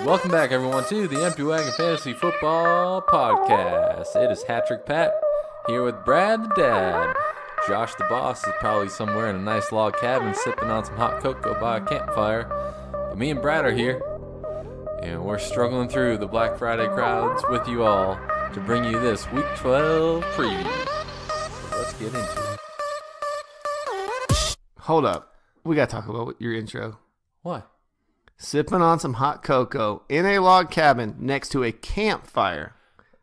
Welcome back, everyone, to the Empty Wagon Fantasy Football Podcast. It is Hat-Trick Pat here with Brad the Dad. Josh the Boss is probably somewhere in a nice log cabin sipping on some hot cocoa by a campfire. But me and Brad are here, and we're struggling through the Black Friday crowds with you all to bring you this Week 12 preview. So let's get into it. Hold up. We got to talk about your intro. What? Sipping on some hot cocoa in a log cabin next to a campfire.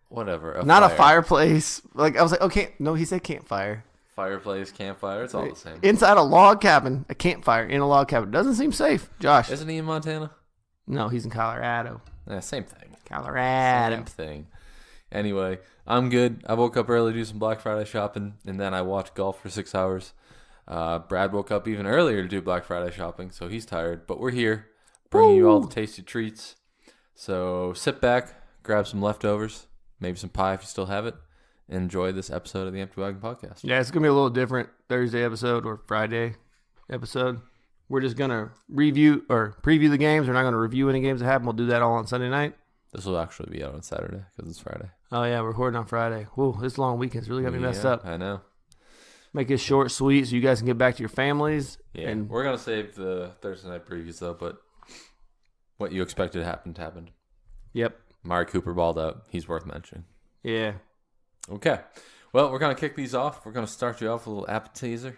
Whatever. Not a fireplace. Like, I was like, okay. No, he said campfire. Fireplace, campfire, it's all the same. Inside a log cabin, a campfire in a log cabin. Doesn't seem safe. Josh. Isn't he in Montana? No, he's in Colorado. Yeah, same thing. Colorado. Same thing. Anyway, I'm good. I woke up early to do some Black Friday shopping, and then I watched golf for 6 hours. Brad woke up even earlier to do Black Friday shopping, so he's tired. But we're here, bringing you all the tasty treats. So sit back, grab some leftovers, maybe some pie if you still have it, and enjoy this episode of the Empty Wagon Podcast. Yeah, it's going to be a little different Thursday episode or Friday episode. We're just going to review or preview the games. We're not going to review any games that happen. We'll do that all on Sunday night. This will actually be out on Saturday because it's Friday. Oh, yeah, we're recording on Friday. Whoa, this long weekend's really got me messed up. I know. Make it short, sweet, so you guys can get back to your families. Yeah, and we're going to save the Thursday night previews, though, but what you expected happened. Yep. Amari Cooper balled out. He's worth mentioning. Yeah. Okay. Well, we're going to kick these off. We're going to start you off with a little appetizer.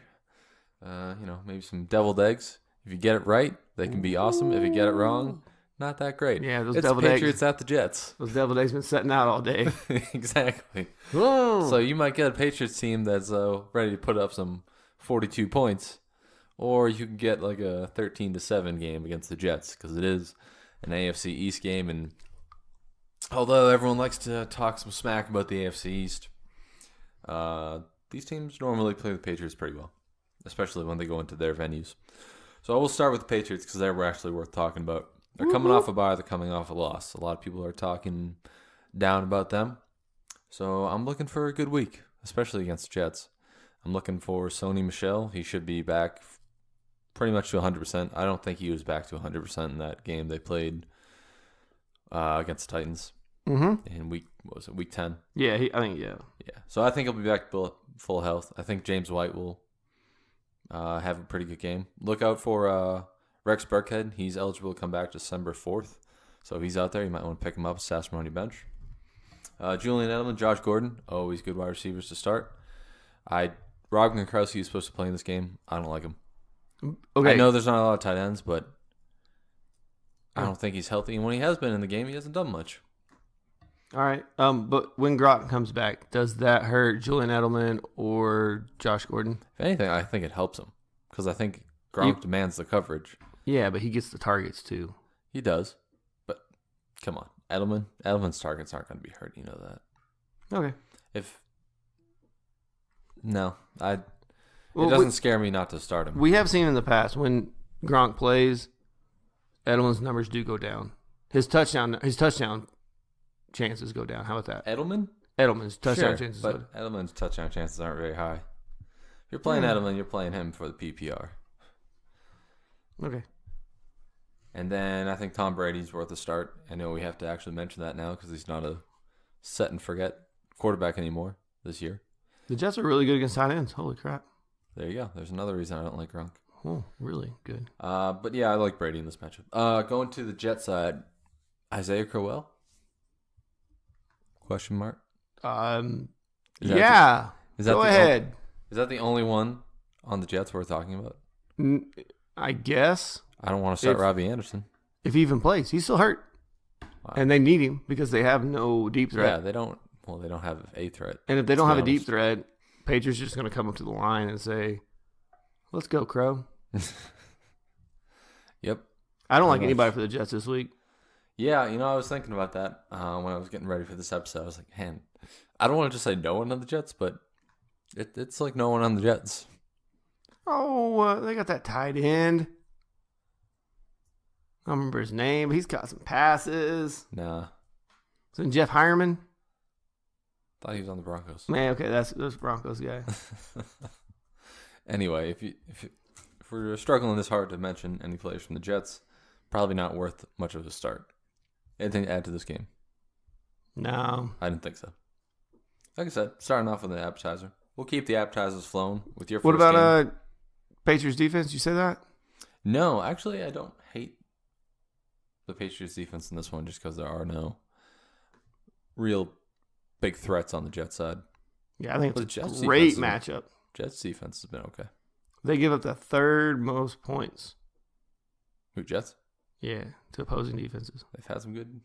Maybe some deviled eggs. If you get it right, they can be awesome. If you get it wrong, not that great. Yeah, those it's deviled Patriots eggs. at the Jets. Those deviled eggs been setting out all day. Exactly. Whoa. So you might get a Patriots team that's ready to put up some 42 points, or you can get like a 13-7 game against the Jets because it is an AFC East game. And although everyone likes to talk some smack about the AFC East, these teams normally play the Patriots pretty well, especially when they go into their venues. So I will start with the Patriots because they're actually worth talking about. They're coming off a bye. They're coming off a loss. A lot of people are talking down about them. So I'm looking for a good week, especially against the Jets. I'm looking for Sony Michel. He should be back pretty much to 100%. I don't think he was back to 100% in that game they played against the Titans in week 10? Yeah, Yeah. So I think he'll be back full health. I think James White will have a pretty good game. Look out for Rex Burkhead. He's eligible to come back December 4th. So if he's out there, you might want to pick him up. Sassman on your bench. Julian Edelman, Josh Gordon, always good wide receivers to start. Rob Gronkowski is supposed to play in this game. I don't like him. Okay. I know there's not a lot of tight ends, but I don't think he's healthy. And when he has been in the game, he hasn't done much. All right. But when Gronk comes back, does that hurt Julian Edelman or Josh Gordon? If anything, I think it helps him because I think Gronk demands the coverage. Yeah, but he gets the targets too. He does. But come on. Edelman's targets aren't going to be hurt. You know that. Okay. It doesn't scare me not to start him. We have seen in the past when Gronk plays, Edelman's numbers do go down. His touchdown chances go down. How about that? Edelman's touchdown chances. But Edelman's touchdown chances aren't very high. If you're playing Edelman, you're playing him for the PPR. Okay. And then I think Tom Brady's worth a start. I know we have to actually mention that now because he's not a set and forget quarterback anymore this year. The Jets are really good against tight ends. Holy crap. There you go. There's another reason I don't like Gronk. Oh, really good. But yeah, I like Brady in this matchup. Going to the Jet side, Isaiah Crowell? Question mark? Yeah. Go ahead. Is that the only one on the Jets we're talking about? I guess. I don't want to start Robbie Anderson. If he even plays, he's still hurt. Wow. And they need him because they have no deep threat. Yeah, they don't have a threat. And if they don't have a deep threat, Patriots just going to come up to the line and say, let's go, Crow. Yep. I don't like anybody for the Jets this week. Yeah, I was thinking about that when I was getting ready for this episode. I was like, man, I don't want to just say no one on the Jets, but it's like no one on the Jets. Oh, they got that tight end. I don't remember his name, but he's got some passes. Nah. So Jeff Hireman? Thought he was on the Broncos. Man, okay, that's Broncos guy. Anyway, if we're struggling this hard to mention any players from the Jets, probably not worth much of a start. Anything to add to this game? No. I didn't think so. Like I said, starting off with an appetizer. We'll keep the appetizers flowing with your first What about game. Patriots defense? You say that? No, actually, I don't hate the Patriots defense in this one just because there are no real big threats on the Jets side. Yeah, I think it's a great matchup. Jets defense has been okay. They give up the third most points. Who, Jets? Yeah, to opposing defenses. They've had some good...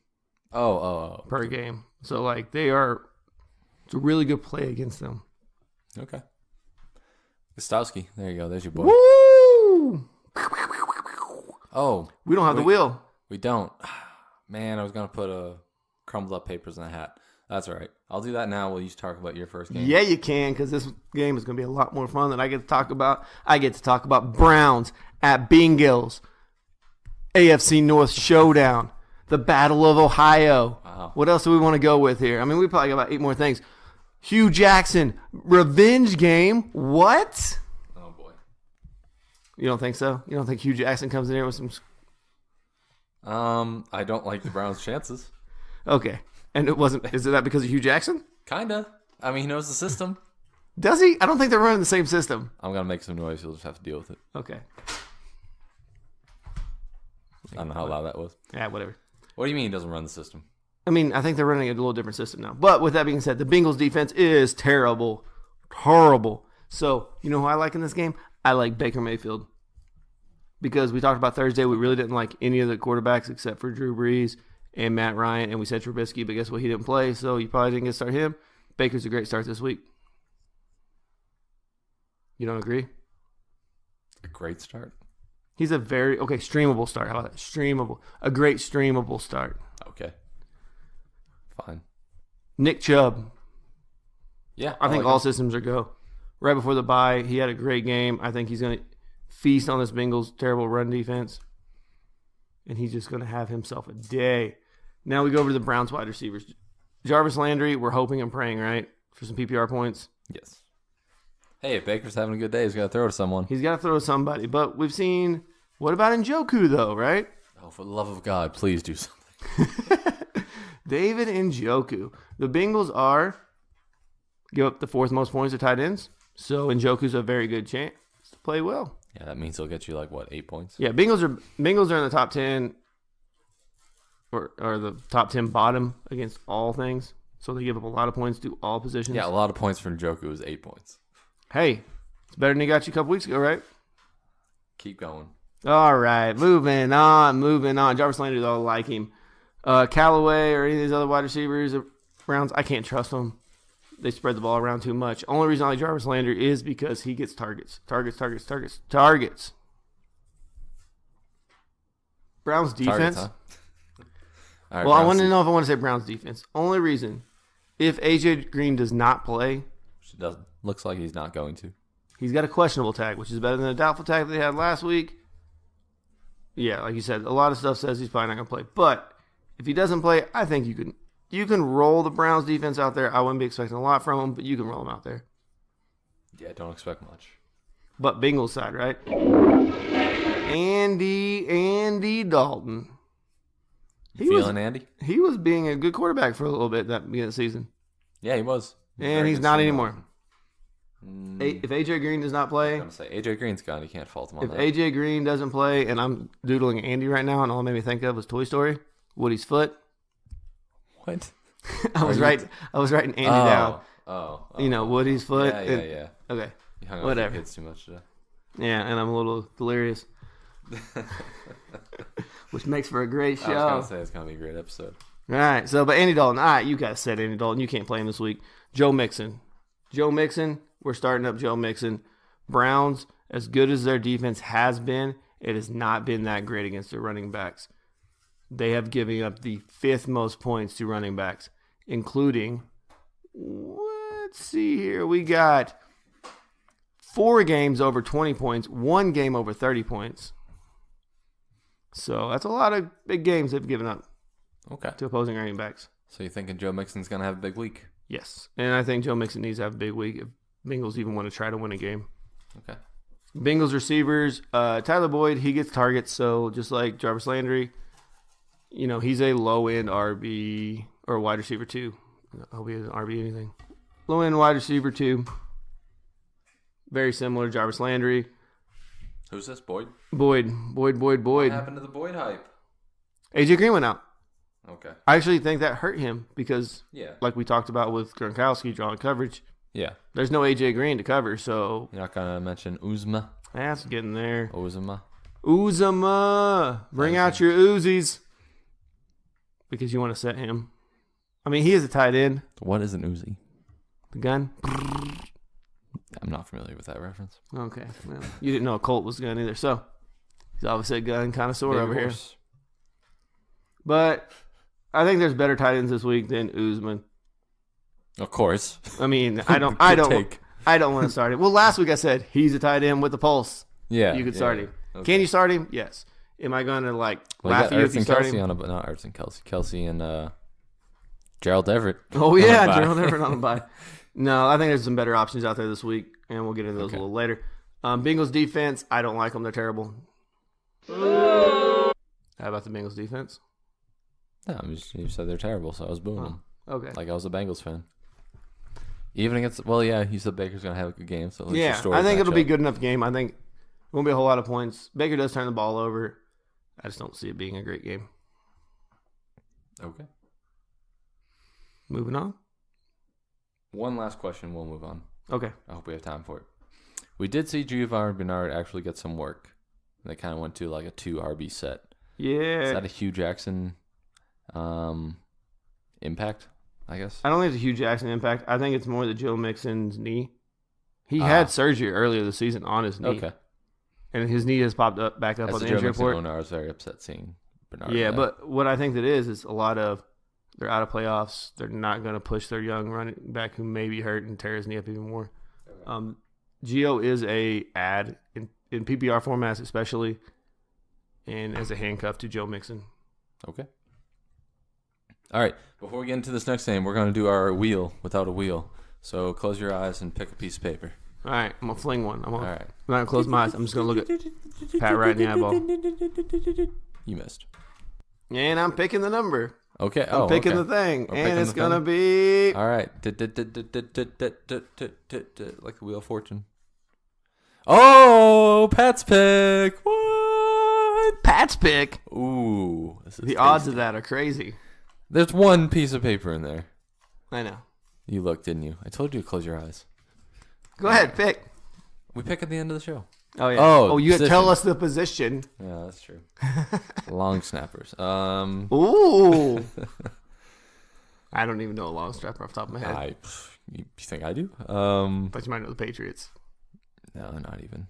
Oh. Per game. So, like, it's a really good play against them. Okay. Gostowski. There you go. There's your boy. Woo! Oh. We don't have the wheel. We don't. Man, I was going to put crumbled up papers in a hat. That's all right. I'll do that now while you talk about your first game. Yeah, you can, because this game is going to be a lot more fun than I get to talk about. I get to talk about Browns at Bengals. AFC North showdown. The Battle of Ohio. Wow. What else do we want to go with here? I mean, we probably got about 8 more things. Hugh Jackson, revenge game. What? Oh, boy. You don't think so? You don't think Hugh Jackson comes in here with some... I don't like the Browns' chances. Okay. And it wasn't... Is it that because of Hugh Jackson? Kinda. I mean, he knows the system. Does he? I don't think they're running the same system. I'm going to make some noise. You'll just have to deal with it. Okay. I don't know how loud that was. Yeah, whatever. What do you mean he doesn't run the system? I mean, I think they're running a little different system now. But with that being said, the Bengals defense is terrible. Horrible. So, you know who I like in this game? I like Baker Mayfield. Because we talked about Thursday, we really didn't like any of the quarterbacks except for Drew Brees and Matt Ryan, and we said Trubisky, but guess what? He didn't play, so you probably didn't get to start him. Baker's a great start this week. You don't agree? A great start. He's a very, streamable start. How about that? Streamable. A great streamable start. Okay. Fine. Nick Chubb. Yeah. I think all systems are go. Right before the bye, he had a great game. I think he's going to feast on this Bengals' terrible run defense. And he's just going to have himself a day. Now we go over to the Browns wide receivers. Jarvis Landry, we're hoping and praying, right? For some PPR points. Yes. Hey, if Baker's having a good day, he's got to throw to someone. He's got to throw to somebody. But we've seen, what about Njoku, though, right? Oh, for the love of God, please do something. David Njoku. The Bengals give up the 4th most points to tight ends. So Njoku's a very good chance to play well. Yeah, that means he'll get you 8 points? Yeah, Bengals are in the top 10 or the top 10 bottom against all things. So they give up a lot of points to all positions. Yeah, a lot of points for Njoku is 8 points. Hey, it's better than he got you a couple weeks ago, right? Keep going. All right, moving on. Jarvis Landry, though, I like him. Callaway or any of these other wide receivers, Browns, I can't trust them. They spread the ball around too much. Only reason I like Jarvis Landry is because he gets targets. Targets. Browns defense. Targets, huh? All right, Well, I want to know if I want to say Browns defense. Only reason, if AJ Green does not play, looks like he's not going to. He's got a questionable tag, which is better than a doubtful tag that they had last week. Yeah, like you said, a lot of stuff says he's probably not going to play. But if he doesn't play, I think you can roll the Browns defense out there. I wouldn't be expecting a lot from him, but you can roll them out there. Yeah, don't expect much. But Bengals side, right? Andy Dalton. Andy? He was being a good quarterback for a little bit that beginning of the season. Yeah, he was. And he's not anymore. If AJ Green does not play, I'm going to say AJ Green's gone. You can't fault him on if that. AJ Green doesn't play, and I'm doodling Andy right now, and all it made me think of was Toy Story, Woody's foot. What? I was writing Andy down. Oh. Woody's foot. Yeah. Okay. You hung Whatever. on your kids too much today. Yeah, and I'm a little delirious. Which makes for a great show. I was going to say it's going to be a great episode. All right, but Andy Dalton. All right, you guys said Andy Dalton. You can't play him this week. Joe Mixon. We're starting up Joe Mixon. Browns, as good as their defense has been, it has not been that great against their running backs. They have given up the 5th most points to running backs, including, let's see here, we got 4 games over 20 points, 1 game over 30 points. So that's a lot of big games they've given up to opposing running backs. So you thinking Joe Mixon's going to have a big week? Yes. And I think Joe Mixon needs to have a big week if Bengals even want to try to win a game. Okay. Bengals receivers, Tyler Boyd, he gets targets. So just like Jarvis Landry, he's a low-end RB or wide receiver 2. I hope he doesn't RB anything. Low-end wide receiver 2. Very similar to Jarvis Landry. Who's this, Boyd? Boyd. What happened to the Boyd hype? AJ Green went out. Okay. I actually think that hurt him because, Yeah. like we talked about with Gronkowski drawing coverage, Yeah. there's no AJ Green to cover, so You're not going to mention Uzma? that's getting there. Uzma. Bring out your Uzis. Because you want to set him. I mean, he is a tight end. What is an Uzi? The gun. I'm not familiar with that reference. Okay. Well, you didn't know a Colt was a gun either, so he's obviously a gun connoisseur Big over horse. here. But I think there's better tight ends this week than Uzman. Of course. I mean, I don't want to start him. Well, last week I said he's a tight end with the pulse. Yeah. You could start him. Okay. Can you start him? Yes. Am I going to laugh Got at you if you start Kelsey him? on not Ertz and Kelsey. Kelsey and Gerald Everett. Oh yeah, on a bye. Gerald Everett on the bye. No, I think there's some better options out there this week, and we'll get into those a little later. Bengals defense, I don't like them. They're terrible. How about the Bengals defense? No, you said they're terrible, so I was booing them. Okay. Like I was a Bengals fan. Even against, you said Baker's going to have a good game, so at least your Yeah, stories I think match it'll be a up. good enough game. I think it won't be a whole lot of points. Baker does turn the ball over. I just don't see it being a great game. Okay. Moving on. One last question, we'll move on. Okay. I hope we have time for it. We did see Giovanni Bernard actually get some work. They kind of went to like a 2 RB set. Yeah. Is that a Hugh Jackson impact, I guess? I don't think it's a Hugh Jackson impact. I think it's more the Joe Mixon's knee. He had surgery earlier this season on his knee. Okay. And his knee has popped up back up As on a the Joe injury Mixon report. owner, I was very upset seeing Bernard. Yeah, there. but what I think that is a lot of they're out of playoffs. They're not going to push their young running back who may be hurt and tear his knee up even more. Gio is a ad in PPR formats especially, and as a handcuff to Joe Mixon. Okay. All right. Before we get into this next game, we're going to do our wheel without a wheel. So close your eyes and pick a piece of paper. All right, I'm going to fling one. All right. I'm not going to close my eyes. I'm just going to look at Pat right in the eyeball. You missed. And I'm picking the number. Okay. I'm picking okay. the thing. We're And picking it's the going to thing. be... All right. Like the Wheel of Fortune. Oh, Pat's pick. What? Pat's pick. Ooh. This is The odds tasty. of that are crazy. There's one piece of paper in there. I know. You looked, didn't you? I told you to close your eyes. Go ahead, pick. We pick at the end of the show. Oh, yeah. Oh, you position. tell us the position. Yeah, that's true. Long snappers. Ooh. I don't even know a long strapper off the top of my head. You think I do? But you might know the Patriots. No, not even.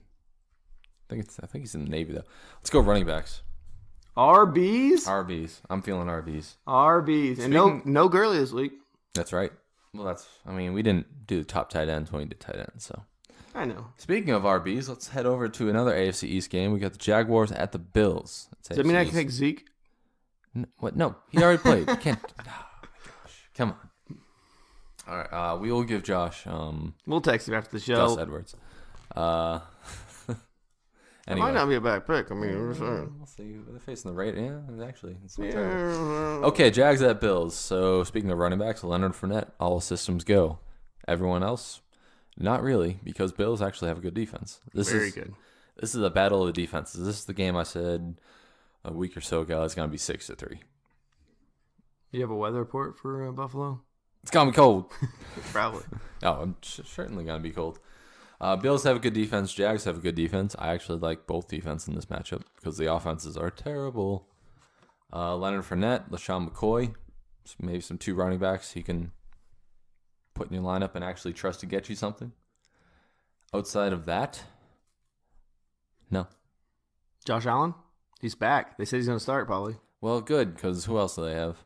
I think he's in the Navy though. Let's go running backs. RBs? RBs. I'm feeling RBs. RBs. And no Gurley this week. That's right. Well, we didn't do the top tight ends when we did tight ends, so. I know. Speaking of RBs, let's head over to another AFC East game. We got the Jaguars at the Bills. Does that mean I can take Zeke? What? No, he already played. You can't. Oh, my gosh. Come on. All right. We will give Josh. We'll text him after the show. Gus Edwards. It might not be a bad pick. I mean, we'll see. They're facing the right. Yeah, actually. It's not yeah. terrible. Okay, Jags at Bills. So speaking of running backs, Leonard Fournette, all systems go. Everyone else, not really, because Bills actually have a good defense. Very good. This is a battle of the defenses. This is the game I said a week or so ago. It's going to be 6-3. You have a weather report for Buffalo? It's going to be cold. Probably. Oh, I'm certainly going to be cold. Bills have a good defense. Jags have a good defense. I actually like both defense in this matchup because the offenses are terrible. Leonard Fournette, LaShawn McCoy, maybe some 2 running backs he can put in your lineup and actually trust to get you something. Outside of that, no. Josh Allen? He's back. They said he's going to start probably. Well, good, because who else do they have?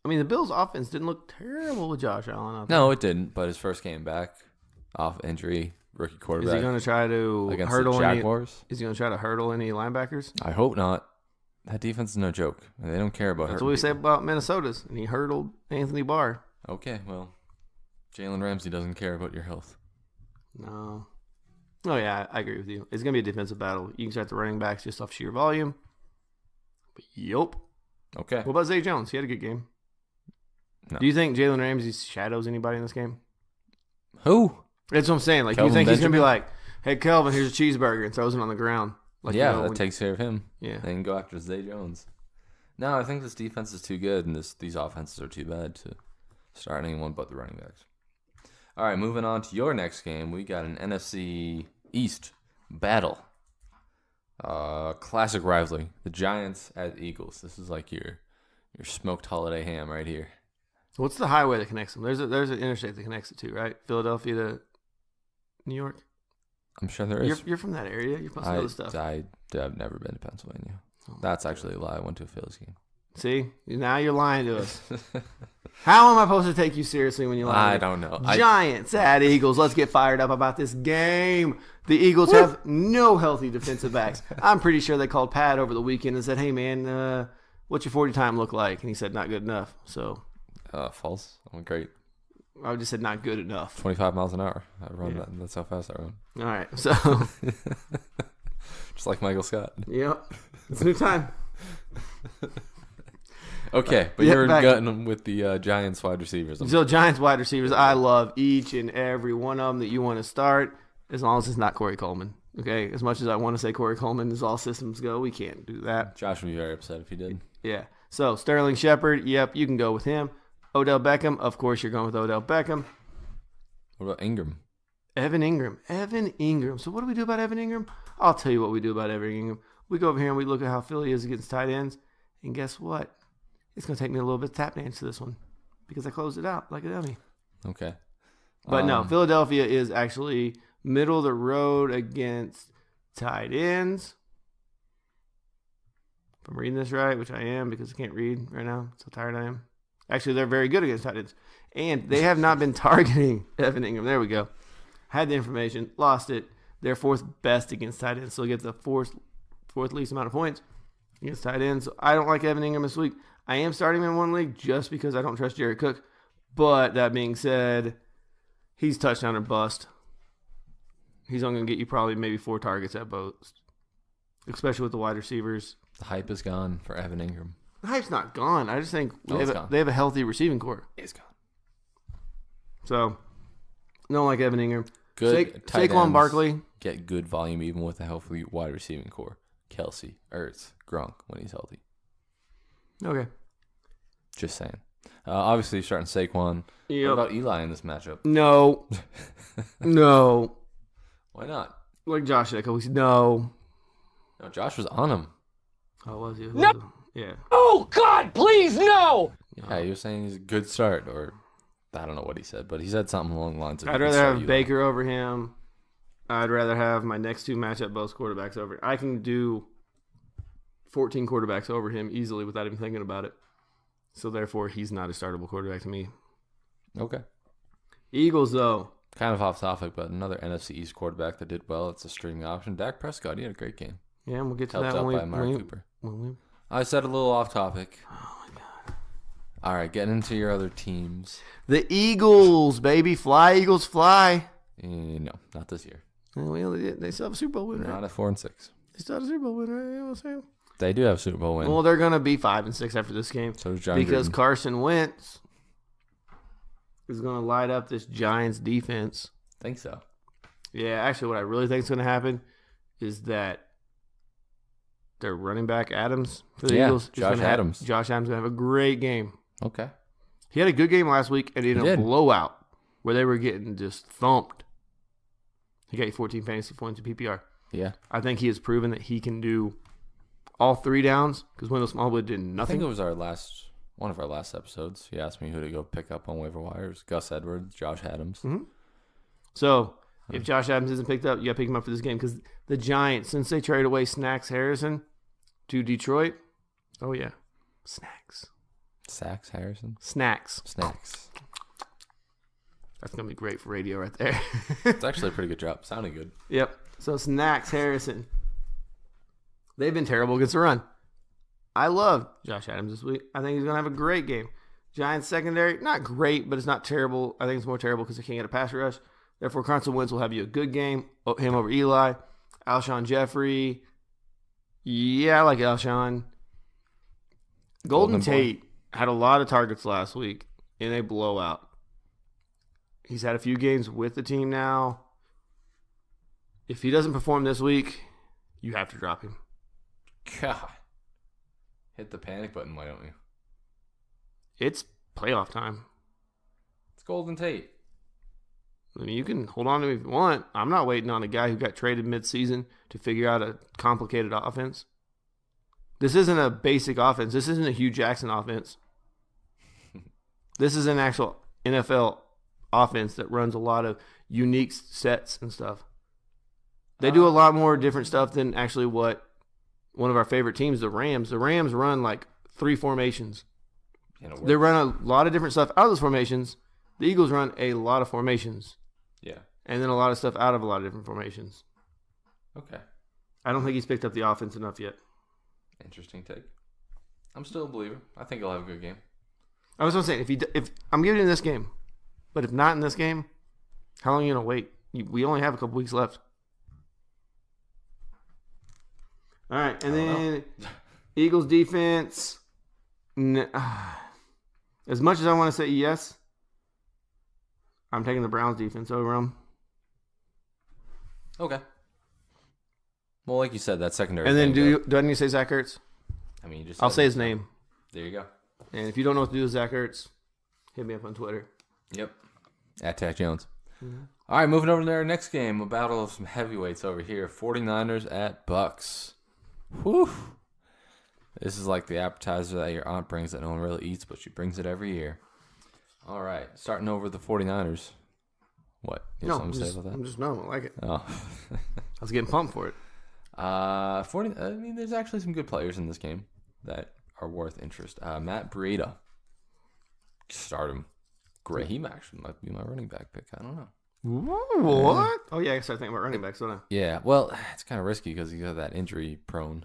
I mean, the Bills' offense didn't look terrible with Josh Allen out there. No, it didn't, but his first game back, off injury, rookie quarterback. Is he going to try to against hurdle the Jaguars? Is he going to try to hurdle any linebackers? I hope not. That defense is no joke. They don't care about That's what we say about Minnesota's, and he hurdled Anthony Barr. Okay, well, Jalen Ramsey doesn't care about your health. No. Oh, yeah, I agree with you. It's going to be a defensive battle. You can start the running backs just off sheer volume. But yup. Okay. What about Zay Jones? He had a good game. No. Do you think Jalen Ramsey shadows anybody in this game? Who? That's what I'm saying. Like, Kelvin you think he's going to be Benjamin? like, hey, Kelvin, here's a cheeseburger, and throws it on the ground? Like, Yeah, you know, that takes care of him. Yeah. They can go after Zay Jones. No, I think this defense is too good, and these offenses are too bad to start anyone but the running backs. All right, moving on to your next game. We got an NFC East battle. Classic rivalry. The Giants at the Eagles. This is like your smoked holiday ham right here. What's the highway that connects them? There's an interstate that connects the two, right? Philadelphia to New York. I'm sure there is. You're from that area. You're supposed to know this stuff. I've never been to Pennsylvania. That's actually a lie. I went to a Phillies game. See? Now you're lying to us. How am I supposed to take you seriously when you lie? I don't know. Giants at Eagles. Let's get fired up about this game. The Eagles have no healthy defensive backs. I'm pretty sure they called Pat over the weekend and said, hey, man, what's your 40 time look like? And he said, not good enough. So, false. I'm great. I just said not good enough. 25 miles an hour. I run that. That's how fast I run. All right. So, just like Michael Scott. Yep. It's a new time. Okay, but you're gutting with the Giants wide receivers. So, Giants wide receivers, I love each and every one of them that you want to start, as long as it's not Corey Coleman. Okay? As much as I want to say Corey Coleman is all systems go, we can't do that. Josh would be very upset if he did. Yeah. So, Sterling Shepard, yep, you can go with him. Odell Beckham, of course you're going with Odell Beckham. What about Ingram? Evan Ingram. So, what do we do about Evan Ingram? I'll tell you what we do about Evan Ingram. We go over here and we look at how Philly is against tight ends, and guess what? It's going to take me a little bit to tap dance to this one because I closed it out like a dummy. Okay. But no, Philadelphia is actually middle of the road against tight ends. If I'm reading this right, which I am because I can't read right now. So tired I am. Actually, they're very good against tight ends. And they have not been targeting Evan Ingram. There we go. Had the information, lost it. They're fourth best against tight ends. So get the fourth least amount of points against tight ends. So I don't like Evan Ingram this week. I am starting him in one league just because I don't trust Jared Cook. But that being said, he's touchdown or bust. He's only going to get you probably maybe 4 targets at both, especially with the wide receivers. The hype is gone for Evan Ingram. The hype's not gone. I just think they gone. have a healthy receiving core. It's gone. So, don't like Evan Ingram. Good tight Saquon ends Barkley. Get good volume even with a healthy wide receiving core. Kelsey, Ertz, Gronk when he's healthy. Okay. Just saying. Obviously, you're starting Saquon. Yep. What about Eli in this matchup? No. No. Why not? Like Josh said a couple weeks. No. No, Josh was on him. Oh, was he? No. Yeah. Oh, God, please, no! Yeah, you were saying he's a good start, or I don't know what he said, but he said something along the lines of. I'd rather have Baker over him. I'd rather have my next 2 matchup both quarterbacks over. I can do 14 quarterbacks over him easily without even thinking about it. So, therefore, he's not a startable quarterback to me. Okay. Eagles, though. Kind of off topic, but another NFC East quarterback that did well. It's a streaming option. Dak Prescott, he had a great game. Yeah, and we'll get to Helped that out when by Amari Cooper. we I said a little off topic. Oh, my God. All right, getting into your other teams. The Eagles, baby. Fly, Eagles, fly. No, not this year. Well, they still have a Super Bowl win, right? Not at 4-6. They still have a Super Bowl win, right? You know what I'm saying? They do have a Super Bowl win. Well, they're going to be 5-6 after this game. So does John because Gruden. Carson Wentz is going to light up this Giants defense. Think so. Yeah, actually, what I really think is going to happen is that their running back Adams for the Eagles. Josh Adams. Josh Adams is going to have a great game. Okay. He had a good game last week and he had a did. blowout where they were getting just thumped. He got you 14 fantasy points in PPR. Yeah. I think he has proven that he can do all 3 downs because Wendell Smallwood did I nothing. think it was one of our last episodes. He asked me who to go pick up on waiver wires. Gus Edwards, Josh Adams. Mm-hmm. So, if Josh Adams isn't picked up, you got to pick him up for this game because the Giants, since they traded away Snacks Harrison to Detroit, oh yeah, Snacks. Sacks Harrison. Snacks. That's going to be great for radio right there. It's actually a pretty good job. Sounding good. Yep. So, Snacks Harrison. They've been terrible against the run. I love Josh Adams this week. I think he's going to have a great game. Giants secondary, not great, but it's not terrible. I think it's more terrible because they can't get a pass rush. Therefore, Carson Wentz will have you a good game. Him over Eli. Alshon Jeffrey. Yeah, I like Alshon. Golden Boy. Tate had a lot of targets last week in a blowout. He's had a few games with the team now. If he doesn't perform this week, you have to drop him. God. Hit the panic button, why don't you? It's playoff time. It's Golden Tate. I mean, you can hold on to him if you want. I'm not waiting on a guy who got traded midseason to figure out a complicated offense. This isn't a basic offense. This isn't a Hugh Jackson offense. This is an actual NFL offense that runs a lot of unique sets and stuff. They do a lot more different stuff than actually what one of our favorite teams, the Rams. The Rams run like 3 formations. They run a lot of different stuff out of those formations. The Eagles run a lot of formations. Yeah. And then a lot of stuff out of a lot of different formations. Okay. I don't think he's picked up the offense enough yet. Interesting take. I'm still a believer. I think he'll have a good game. I was going to say, if I'm giving him this game, but if not in this game, how long are you going to wait? We only have a couple weeks left. All right, and then Eagles defense. As much as I want to say yes, I'm taking the Browns defense over them. Okay. Well, like you said, that secondary. And then thing, do I need to say Zach Ertz? I mean, you just. I'll said say it. his name. There you go. And if you don't know what to do with Zach Ertz, hit me up on Twitter. Yep. At Tack Jones. Mm-hmm. All right, moving over to our next game. A battle of some heavyweights over here. 49ers at Bucks. Whew. This is like the appetizer that your aunt brings that no one really eats, but she brings it every year. All right, starting over the 49ers. What? You have something to say about that? I'm just no, I like it. Oh. I was getting pumped for it. 40. I mean, there's actually some good players in this game that are worth interest. Matt Breida. Start him. Great. He actually might be my running back pick. I don't know. What? Oh, yeah, I started thinking about running backs, don't I? Yeah, well, it's kind of risky because you have that injury prone,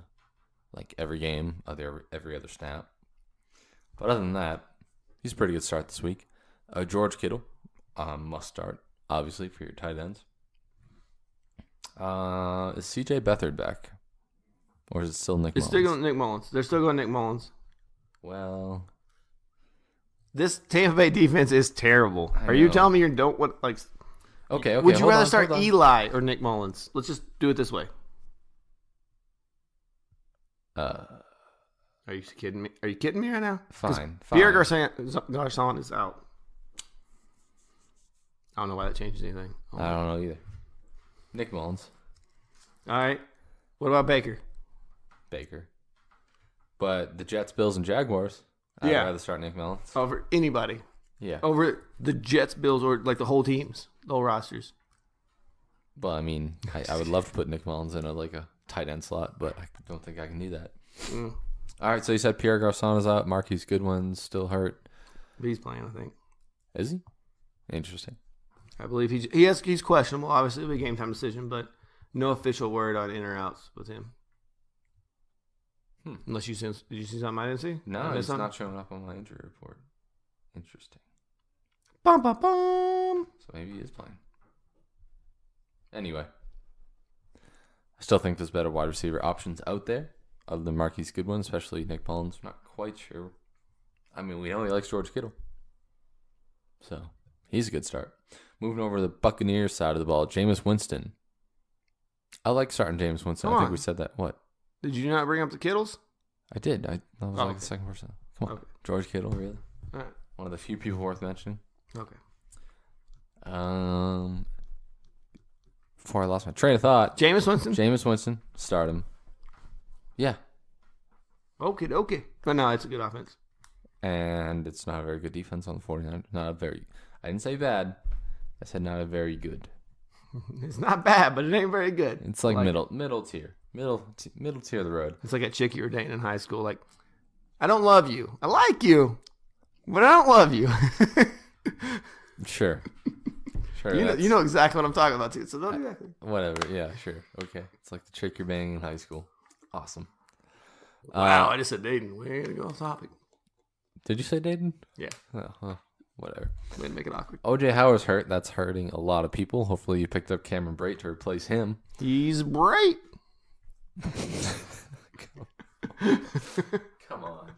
like every game, every other snap. But other than that, he's a pretty good start this week. George Kittle, must start, obviously, for your tight ends. Is CJ Beathard back? Or is it still Nick Mullins? It's still going Nick Mullins. They're still going Nick Mullins. Well, this Tampa Bay defense is terrible. Are you telling me you don't want, like... Okay. Would you rather start Eli or Nick Mullins? Let's just do it this way. Are you kidding me? Are you kidding me right now? Fine. Pierre Garçon is out. I don't know why that changes anything. I don't know either. Nick Mullins. All right. What about Baker? But the Jets, Bills, and Jaguars, I'd rather start Nick Mullins. Over anybody. Yeah. Over the Jets, Bills, or like the whole teams, the whole rosters. Well, I mean, I would love to put Nick Mullins in a tight end slot, but I don't think I can do that. Mm. All right, so you said Pierre Garçon is out. Marquise Goodwin's still hurt. He's playing, I think. Is he? Interesting. I believe he's questionable. Obviously, it'll be a game time decision, but no official word on in or outs with him. Unless did you see something I didn't see? No, it's not showing up on my injury report. Interesting. Bum, bum, bum. So maybe he is playing. Anyway, I still think there's better wide receiver options out there other than Marquise Goodwin, especially Nick Mullins. I'm not quite sure. I mean, we know he likes George Kittle. So he's a good start. Moving over to the Buccaneers side of the ball, Jameis Winston. I like starting Jameis Winston. I think we said that. What? Did you not bring up the Kittles? I did. I was the second person. Come on. Okay. George Kittle, really? All right. One of the few people worth mentioning. Okay. Before I lost my train of thought. Jameis Winston. Start him. Yeah. Okay. But no, it's a good offense. And it's not a very good defense on the 49ers. I didn't say bad. I said not a very good. It's not bad, but it ain't very good. It's like middle tier. Middle tier of the road. It's like a chick you were dating in high school. Like, I don't love you. I like you, but I don't love you. Sure. You know exactly what I'm talking about, too. So don't do that. Whatever. Yeah, sure. Okay. It's like the chick you're banging in high school. Awesome. Wow, I just said dating. Way to go off topic. Did you say Dayton? Yeah. Oh, whatever. Way to make it awkward. OJ Howard's hurt. That's hurting a lot of people. Hopefully you picked up Cameron Brate to replace him. He's bright. Come on.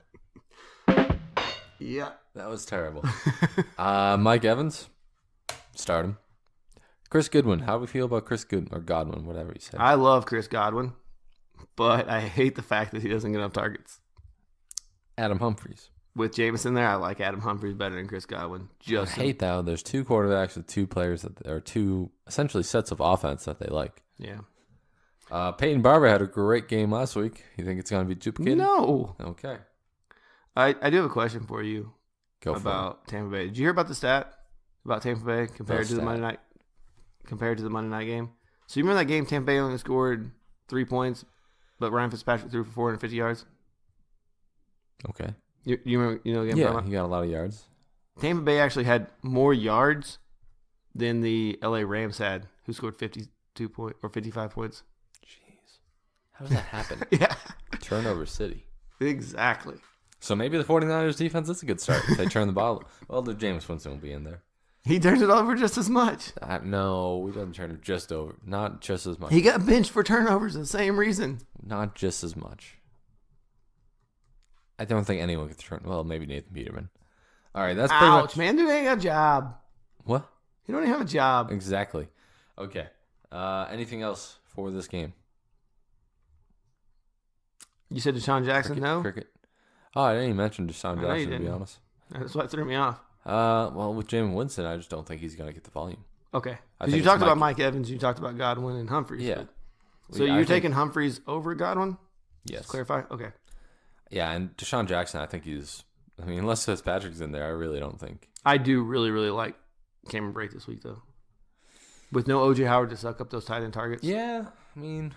Yeah. That was terrible. Mike Evans, start him. Chris Goodwin, how do we feel about Chris Goodwin or Godwin, whatever you say? I love Chris Godwin, but I hate the fact that he doesn't get enough targets. Adam Humphries. With Jameson there, I like Adam Humphries better than Chris Godwin. I hate that there's two quarterbacks with two players that are two essentially sets of offense that they like. Yeah. Peyton Barber had a great game last week. You think it's going to be duplicated? No. Okay. I do have a question for you Go about Tampa Bay. Did you hear about the stat about Tampa Bay compared to the Monday night game? So you remember that game Tampa Bay only scored 3 points, but Ryan Fitzpatrick threw for 450 yards? Okay. You remember, the game? Yeah, he got a lot of yards. Tampa Bay actually had more yards than the LA Rams had, who scored 52 points or 55 points. Jeez. How does that happen? Yeah. Turnover city. Exactly. So maybe the 49ers defense is a good start. If they turn the ball. Well, the Jameis Winston will be in there. He turned it over just as much. No, we didn't turn it just over. Not just as much. He got benched for turnovers, the same reason. Not just as much. I don't think anyone could turn. Well, maybe Nathan Peterman. All right, that's pretty much. Man, dude ain't got a job. What? He don't even have a job. Exactly. Okay. Anything else for this game? You said Deshaun Jackson, no? Cricket. Oh, I didn't even mention Deshaun I know you Jackson, to be didn't. honest. That's what threw me off. Well, with Jameis Winston, I just don't think he's going to get the volume. Okay. I Because think you it's talked about Mike Evans, you talked about Godwin and Humphries. Yeah. So you're taking Humphries over Godwin? Yes. Just clarify? Okay. Yeah, and Deshaun Jackson, I think unless Fitzpatrick's in there, I really don't think. I do really, really like Cameron Brate this week, though. With no O.J. Howard to suck up those tight end targets. Yeah, I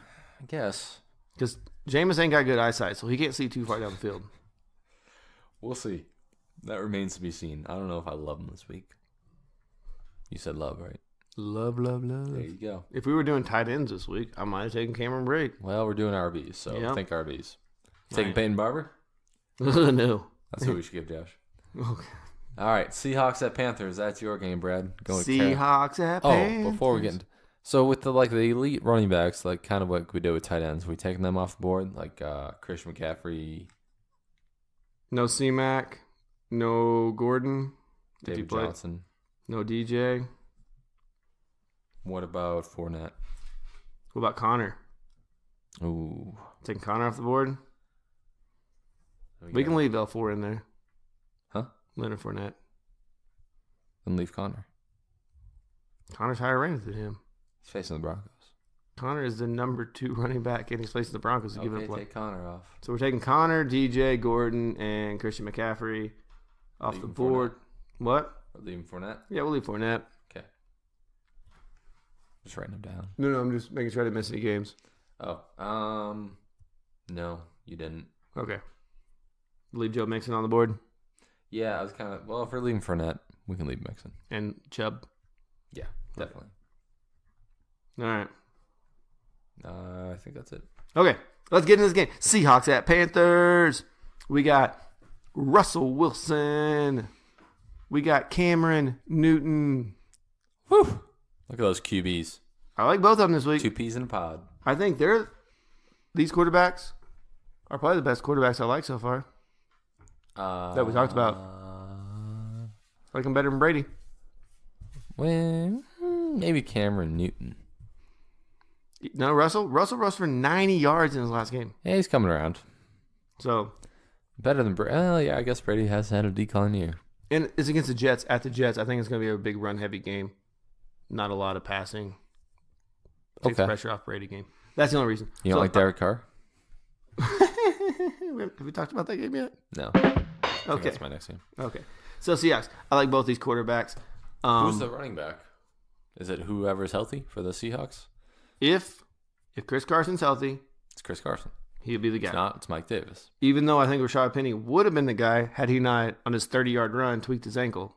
guess. Because Jameis ain't got good eyesight, so he can't see too far down the field. We'll see. That remains to be seen. I don't know if I love him this week. You said love, right? Love, love, love. There you go. If we were doing tight ends this week, I might have taken Cameron Brate. Well, we're doing RBs, so Yep. think RBs. Taking Right. Peyton Barber? No. That's what we should give Josh. Okay. All right, Seahawks at Panthers. That's your game, Brad. Going Seahawks at Panthers. Before we get into, so with the elite running backs, like kind of what we did with tight ends, we taking them off the board, like Christian McCaffrey, No C-Mac. No Gordon. If he David played. Johnson. No DJ. What about Fournette? What about Connor? Ooh, Taking Connor off the board? We can leave L4 in there. Huh? Leonard Fournette. Then leave Connor. Connor's higher ranked than him. He's facing the Broncos. Connor is the number 2 running back, and he's facing the Broncos to give it a Okay, play. take Connor off. So we're taking Connor, DJ, Gordon, and Christian McCaffrey off the Leaving board. What? Or leaving Fournette. Yeah, we'll leave Fournette. Okay. Just writing them down. No, I'm just making sure I didn't miss any games. Oh, no, you didn't. Okay. Leave Joe Mixon on the board Yeah, I was kind of if we're leaving Fournette, we can leave Mixon. and Chubb. Yeah, definitely. All right. I think that's it. Okay, let's get into this game. Seahawks at Panthers. We got Russell Wilson. We got Cameron Newton. Whew! Look at those QBs. I like both of them this week. 2 peas in a pod. I think these quarterbacks are probably the best quarterbacks I like so far. That we talked about. I like them better than Brady. Well, maybe Cameron Newton. No, Russell rushed for 90 yards in his last game. Yeah, he's coming around. So, Better than Brady. Oh, yeah, I guess Brady has had a decline year. and it's against the Jets. At the Jets, I think it's going to be a big run-heavy game. Not a lot of passing. Takes the Okay. pressure off Brady game. That's the only reason. You don't like Derek Carr? Have we talked about that game yet? No. Okay. That's my next game. Okay. So, Seahawks. I like both these quarterbacks. Who's the running back? Is it whoever's healthy for the Seahawks? If Chris Carson's healthy, It's Chris Carson. he'll be the guy. It's not. It's Mike Davis. Even though I think Rashad Penny would have been the guy had he not, on his 30-yard run, tweaked his ankle.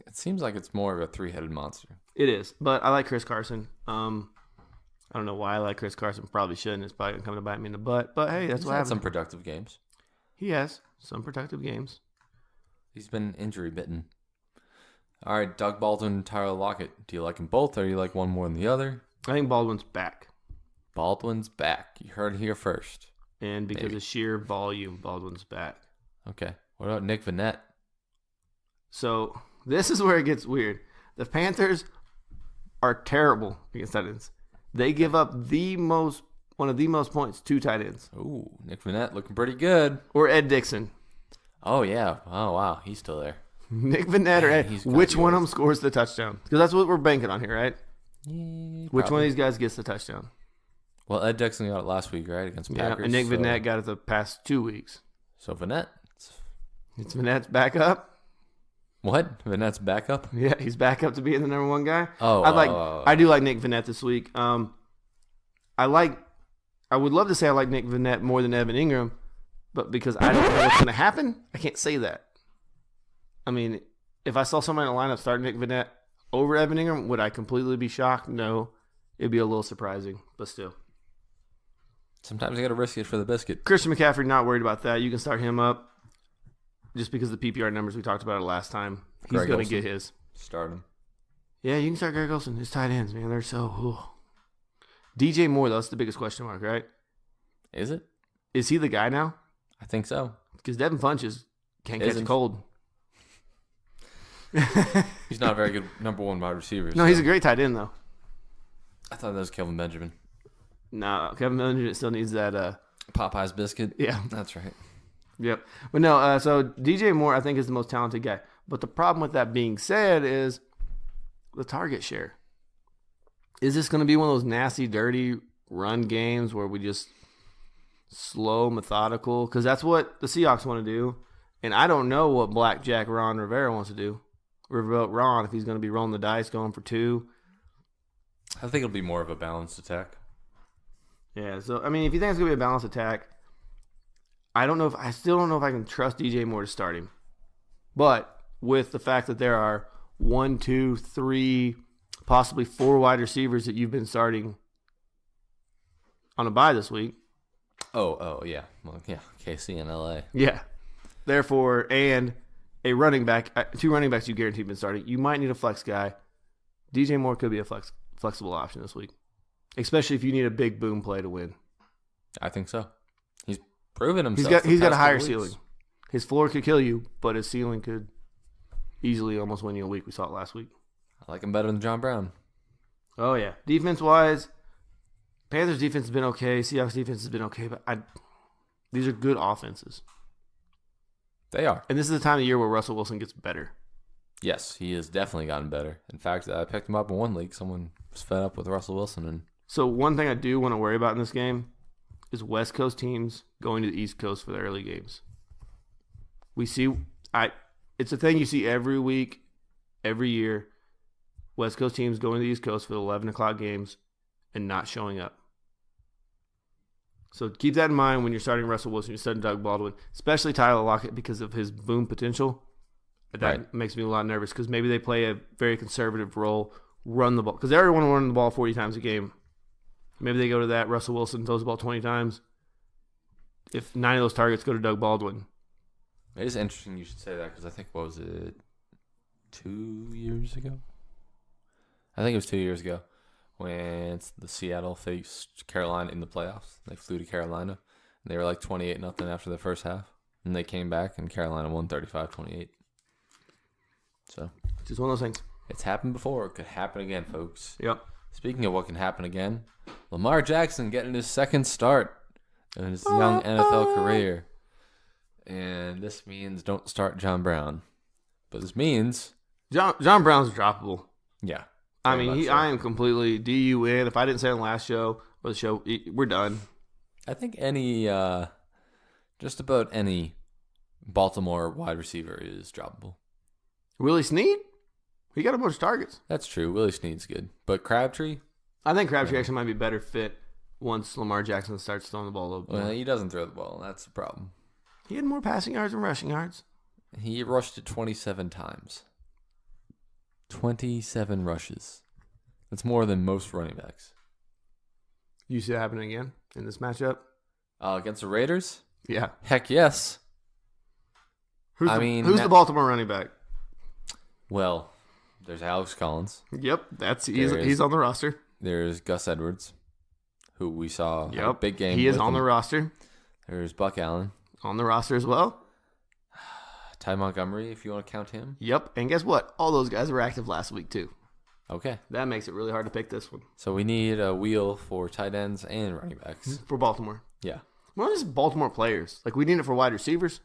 It seems like it's more of a three-headed monster. It is. But I like Chris Carson. I don't know why I like Chris Carson. Probably shouldn't. It's probably going to come to bite me in the butt. But, hey, that's He's what had happens. some productive games. He has some productive games. He's been injury bitten. All right, Doug Baldwin, Tyler Lockett. Do you like them both, or do you like one more than the other? I think Baldwin's back. Baldwin's back. You heard it here first. And because Maybe. of sheer volume, Baldwin's back. Okay. What about Nick Vanette? So this is where it gets weird. The Panthers are terrible against tight ends. They give up one of the most points to tight ends. Ooh, Nick Vannett looking pretty good. Or Ed Dixon. Oh, yeah. Oh, wow. He's still there. Nick Vannett or Ed. Which one of them scores the touchdown? Because that's what we're banking on here, right? Yeah, Which one of these guys gets the touchdown? Well, Ed Dixon got it last week, right? Against Packers. Yeah, and Nick Vannett got it the past 2 weeks. So Vannett. It's Vannett's back up. What? Vannett's backup? Yeah, he's back up to being the number one guy. Oh, I do like Nick Vannett this week. I would love to say I like Nick Vannett more than Evan Ingram, but because I don't know what's going to happen, I can't say that. I mean, if I saw somebody in the lineup start Nick Vannett over Evan Ingram, would I completely be shocked? No. It'd be a little surprising, but still. Sometimes you got to risk it for the biscuit. Christian McCaffrey, not worried about that. You can start him up just because of the PPR numbers we talked about it last time. He's going to get his. Start him. Yeah, you can start Greg Olsen. His tight ends, man, they're so... Ooh. DJ Moore, though, that's the biggest question mark, right? Is it? Is he the guy now? I think so. Because Devin Funches can't catch a cold. He's not a very good number one wide receiver. No, he's a great tight end, though. I thought that was Kelvin Benjamin. No, Kevin Benjamin still needs that... Popeye's biscuit? Yeah. That's right. Yep. But no, so DJ Moore, I think, is the most talented guy. But the problem with that being said is the target share. Is this going to be one of those nasty, dirty run games where we just slow, methodical? Because that's what the Seahawks want to do. And I don't know what Blackjack Ron Rivera wants to do. Ron, if he's going to be rolling the dice, going for 2. I think it'll be more of a balanced attack. Yeah, so, I mean, if you think it's going to be a balanced attack, I still don't know if I can trust DJ Moore to start him. But with the fact that there are 1, 2, 3, possibly 4 wide receivers that you've been starting on a bye this week. Oh, yeah. Well, yeah, KC and LA. Yeah. Therefore, and a running back, 2 running backs you guaranteed been starting. You might need a flex guy. DJ Moore could be a flexible option this week, especially if you need a big boom play to win. I think so. He's proven himself. He's got a higher ceiling. His floor could kill you, but his ceiling could easily almost win you a week. We saw it last week. I like him better than John Brown. Oh, yeah. Defense-wise, Panthers' defense has been okay. Seahawks' defense has been okay, but these are good offenses. They are. And this is the time of year where Russell Wilson gets better. Yes, he has definitely gotten better. In fact, I picked him up in one league. Someone was fed up with Russell Wilson. And so one thing I do want to worry about in this game is West Coast teams going to the East Coast for the early games. It's a thing you see every week, every year. West Coast teams going to the East Coast for the 11 o'clock games and not showing up. So keep that in mind when you're starting Russell Wilson, you're starting Doug Baldwin, especially Tyler Lockett because of his boom potential. That makes me a lot nervous because maybe they play a very conservative role, run the ball. Because they already want to run the ball 40 times a game. Maybe they go to that. Russell Wilson throws the ball 20 times. If 9 of those targets go to Doug Baldwin. It is interesting you should say that because I think, what was it, 2 years ago? I think it was 2 years ago when the Seattle faced Carolina in the playoffs. They flew to Carolina. And they were like 28-0 after the first half. And they came back and Carolina won 35-28. So, just one of those things. It's happened before. It could happen again, folks. Yep. Speaking of what can happen again, Lamar Jackson getting his second start in his young NFL career. And this means don't start John Brown. But this means... John Brown's droppable. Yeah. I mean, I am completely DUN. If I didn't say it on the last show or the show, we're done. I think just about any Baltimore wide receiver is droppable. Willie Snead? He got a bunch of targets. That's true. Willie Snead's good. But Crabtree? I think Crabtree actually might be better fit once Lamar Jackson starts throwing the ball a little bit. Well, he doesn't throw the ball. That's the problem. He had more passing yards than rushing yards. He rushed it 27 times. 27 rushes. That's more than most running backs. You see it happening again in this matchup? Against the Raiders? Yeah. Heck yes. Who's the Baltimore running back? Well, there's Alex Collins. Yep, he's on the roster. There's Gus Edwards, who we saw have a big game. He is on the roster. There's Buck Allen. On the roster as well. Ty Montgomery, if you want to count him. Yep. And guess what? All those guys were active last week, too. Okay. That makes it really hard to pick this one. So we need a wheel for tight ends and running backs. For Baltimore. Yeah. We're not just Baltimore players. Like, we need it for wide receivers.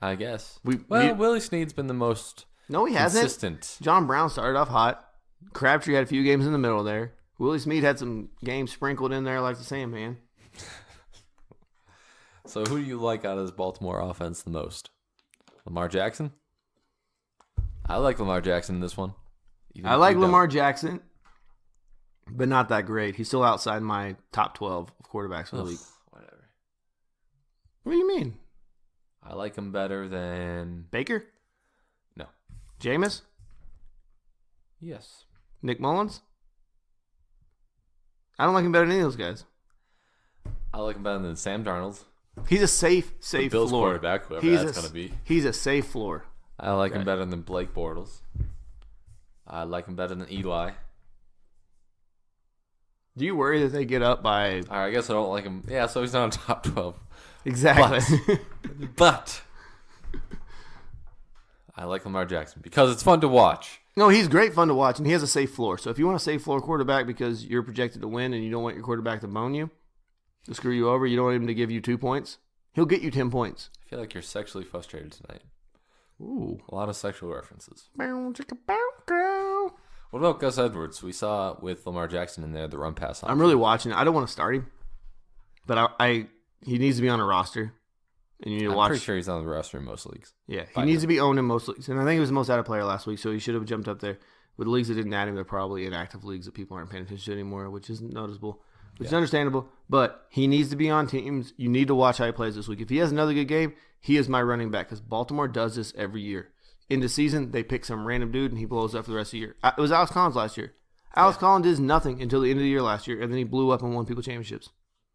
I guess. Willie Willie Snead's been the most consistent. John Brown started off hot. Crabtree had a few games in the middle there. Willie Snead had some games sprinkled in there like the Sandman. So who do you like out of this Baltimore offense the most? Lamar Jackson? I like Lamar Jackson in this one. I like Lamar Jackson, but not that great. He's still outside my top 12 of quarterbacks for the league. Whatever. What do you mean? I like him better than... Baker? No. Jameis? Yes. Nick Mullins? I don't like him better than any of those guys. I like him better than Sam Darnold. He's a safe Bills floor. Quarterback, whoever that's going to be. He's a safe floor. I like him better than Blake Bortles. I like him better than Eli. Do you worry that they get up by... All right, I guess I don't like him. Yeah, so he's not on top 12. Exactly. But I like Lamar Jackson because it's fun to watch. No, he's great fun to watch, and he has a safe floor. So if you want a safe floor quarterback because you're projected to win and you don't want your quarterback to bone you, to screw you over, you don't want him to give you 2 points, he'll get you 10 points. I feel like you're sexually frustrated tonight. Ooh. A lot of sexual references. Bow, chicka, bow, girl. What about Gus Edwards? We saw with Lamar Jackson in there the run pass. I'm really watching it. I don't want to start him, but he needs to be on a roster, and you need to watch. I'm pretty sure he's on the roster in most leagues. Yeah, he needs to be owned in most leagues, and I think he was the most out of player last week, so he should have jumped up there. With leagues that didn't add him, they're probably inactive leagues that people aren't paying attention to anymore, which is noticeable, which is understandable. But he needs to be on teams. You need to watch how he plays this week. If he has another good game, he is my running back because Baltimore does this every year. In the season, they pick some random dude and he blows up for the rest of the year. It was Alex Collins last year. Alex Collins did nothing until the end of the year last year, and then he blew up and won people championships.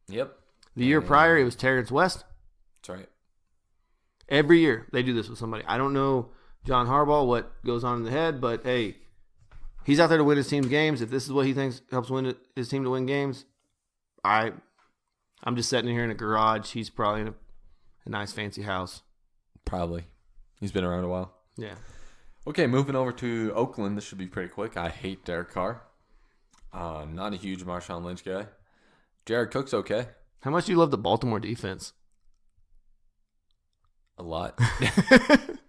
Yep. The year prior, it was Terrence West. That's right. Every year, they do this with somebody. I don't know John Harbaugh, what goes on in the head, but hey, he's out there to win his team's games. If this is what he thinks helps win his team to win games, I'm just sitting here in a garage. He's probably in a nice fancy house. Probably. He's been around a while. Yeah. Okay, moving over to Oakland. This should be pretty quick. I hate Derek Carr. Not a huge Marshawn Lynch guy. Jared Cook's okay. How much do you love the Baltimore defense? A lot.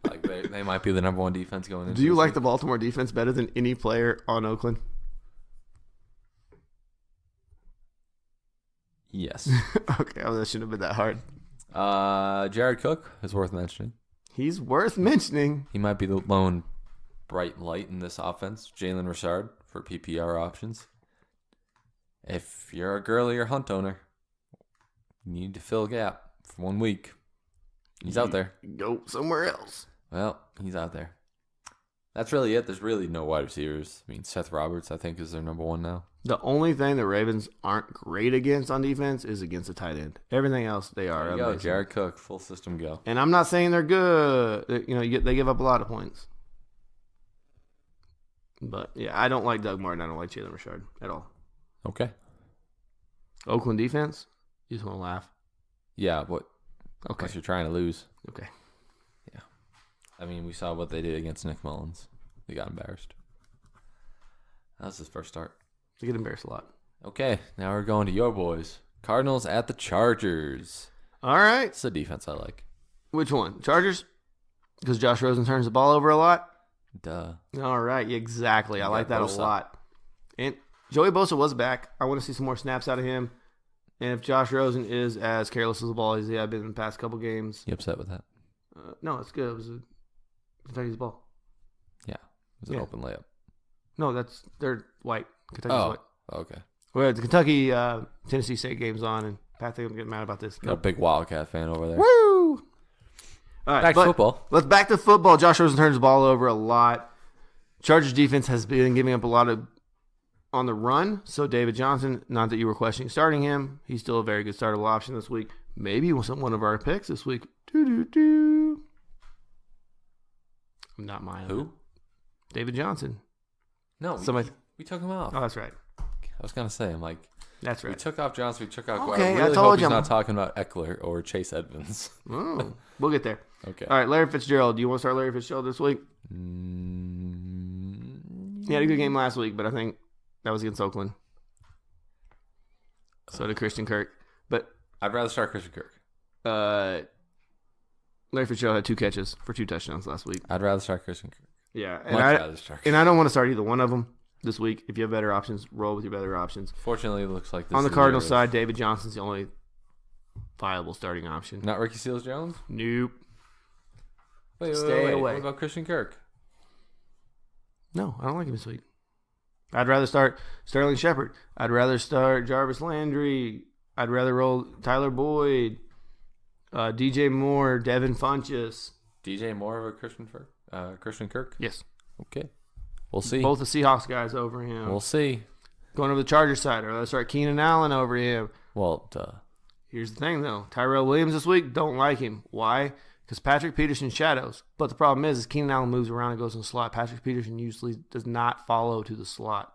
Like they might be the number one defense going into. Do you like the Baltimore defense better than any player on Oakland? Yes. Okay, well, that shouldn't have been that hard. Jared Cook is worth mentioning. He's worth mentioning. He might be the lone bright light in this offense. Jalen Richard for PPR options. If you're a girly or hunt owner, you need to fill a gap for 1 week. He's out there. Go somewhere else. Well, he's out there. That's really it. There's really no wide receivers. I mean, Seth Roberts, I think, is their number one now. The only thing the Ravens aren't great against on defense is against the tight end. Everything else, they are. There you go, Jared Cook, full system go. And I'm not saying they're good. They give up a lot of points. But, yeah, I don't like Doug Martin. I don't like Jalen Richard at all. Okay. Oakland defense? You just want to laugh? Yeah, but okay. Unless you're trying to lose. Okay. Yeah. I mean, we saw what they did against Nick Mullins. They got embarrassed. That was his first start. They get embarrassed a lot. Okay, now we're going to your boys. Cardinals at the Chargers. All right. It's the defense I like. Which one? Chargers? Because Josh Rosen turns the ball over a lot? Duh. All right, exactly. I like that Bosa. a lot. And Joey Bosa was back. I want to see some more snaps out of him. And if Josh Rosen is as careless as the ball as he has been in the past couple games. You upset with that? No, it's good. It was a Kentucky's ball. Yeah. It was an open layup. No, they're white. Kentucky's white. Okay. Well, the Kentucky Tennessee State game's on, and Pat think I'm getting mad about this. Got a big Wildcat fan over there. Woo! All right, Back to football. Let's back to football. Josh Rosen turns the ball over a lot. Chargers defense has been giving up a lot of on the run. So David Johnson, not that you were questioning starting him, he's still a very good startable option this week. Maybe one of our picks this week. I'm not mine. Who? David Johnson. No, Somebody. we took him off. Oh, that's right. I was going to say, I'm like, That's We right. took off Johnson. We took out. Okay, I I really told hope you he's I'm- not talking about Eckler or Chase Edmonds. Oh, we'll get there. Okay. All right, Larry Fitzgerald. Do you want to start Larry Fitzgerald this week? He had a good game last week, but I think that was against Oakland. So did Christian Kirk. But I'd rather start Christian Kirk. Larry Fitzgerald had 2 catches for 2 touchdowns last week. I'd rather start Christian Kirk. Yeah, Much rather start. and I don't want to start either one of them this week. If you have better options, roll with your better options. Fortunately, it looks like this On the is Cardinals year side, David Johnson's the only viable starting option. not Ricky Seals-Jones. Nope. Wait, Stay away. What about Christian Kirk? No, I don't like him this week. I'd rather start Sterling Shepard. I'd rather start Jarvis Landry. I'd rather roll Tyler Boyd, DJ Moore, Devin Funchess. DJ Moore over Christian Kirk? Yes. Okay. We'll see. Both the Seahawks guys over him. We'll see. Going over the Chargers side, or let's start Keenan Allen over him. Well, duh. Here's the thing, though. Tyrell Williams this week, don't like him. Why? Because Patrick Peterson shadows. But the problem is Keenan Allen moves around and goes in the slot. Patrick Peterson usually does not follow to the slot.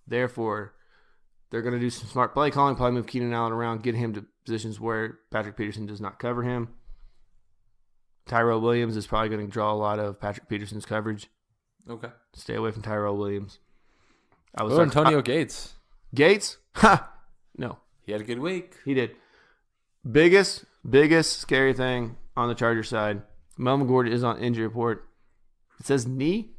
Therefore, they're going to do some smart play calling, probably move Keenan Allen around, get him to positions where Patrick Peterson does not cover him. Tyrell Williams is probably going to draw a lot of Patrick Peterson's coverage. Okay. Stay away from Tyrell Williams. Antonio Gates. Gates? Ha! No, He had a good week. he did. Biggest scary thing on the Chargers side. Melvin Gordon is on injury report. It says knee,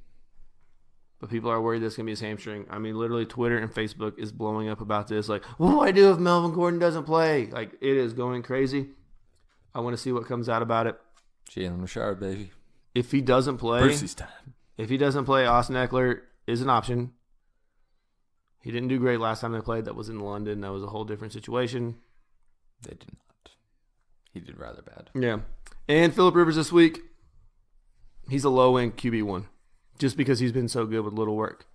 but people are worried that's going to be his hamstring. I mean, literally Twitter and Facebook is blowing up about this. Like, what do I do if Melvin Gordon doesn't play? Like, it is going crazy. I want to see what comes out about it. Jalen Richard, baby. If he doesn't play, Brucey's time. Austin Eckler is an option. He didn't do great last time they played. That was in London. That was a whole different situation. They did not. He did rather bad. Yeah. And Phillip Rivers this week, he's a low-end QB1 just because he's been so good with little work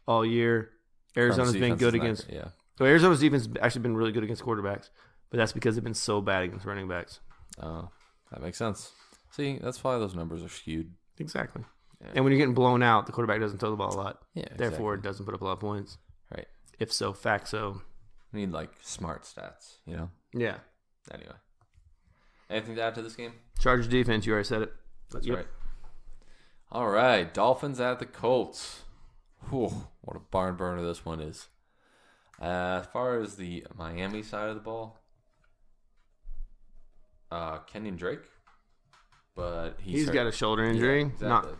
all year. Arizona's been good against – yeah. So Arizona's defense has actually been really good against quarterbacks, but that's because they've been so bad against running backs. Oh, that makes sense. See, that's why those numbers are skewed. Exactly. Yeah. And when you're getting blown out, the quarterback doesn't throw the ball a lot. Yeah, Therefore, it exactly. doesn't put up a lot of points. Right. If so, fact so. We need, like, smart stats, you know? Yeah. Anyway. Anything to add to this game? Chargers defense, you already said it. That's Yep. right. All right. Dolphins at the Colts. Whew, what a barn burner this one is. As far as the Miami side of the ball, Kenyon Drake. But He's got a shoulder injury. Yeah, exactly.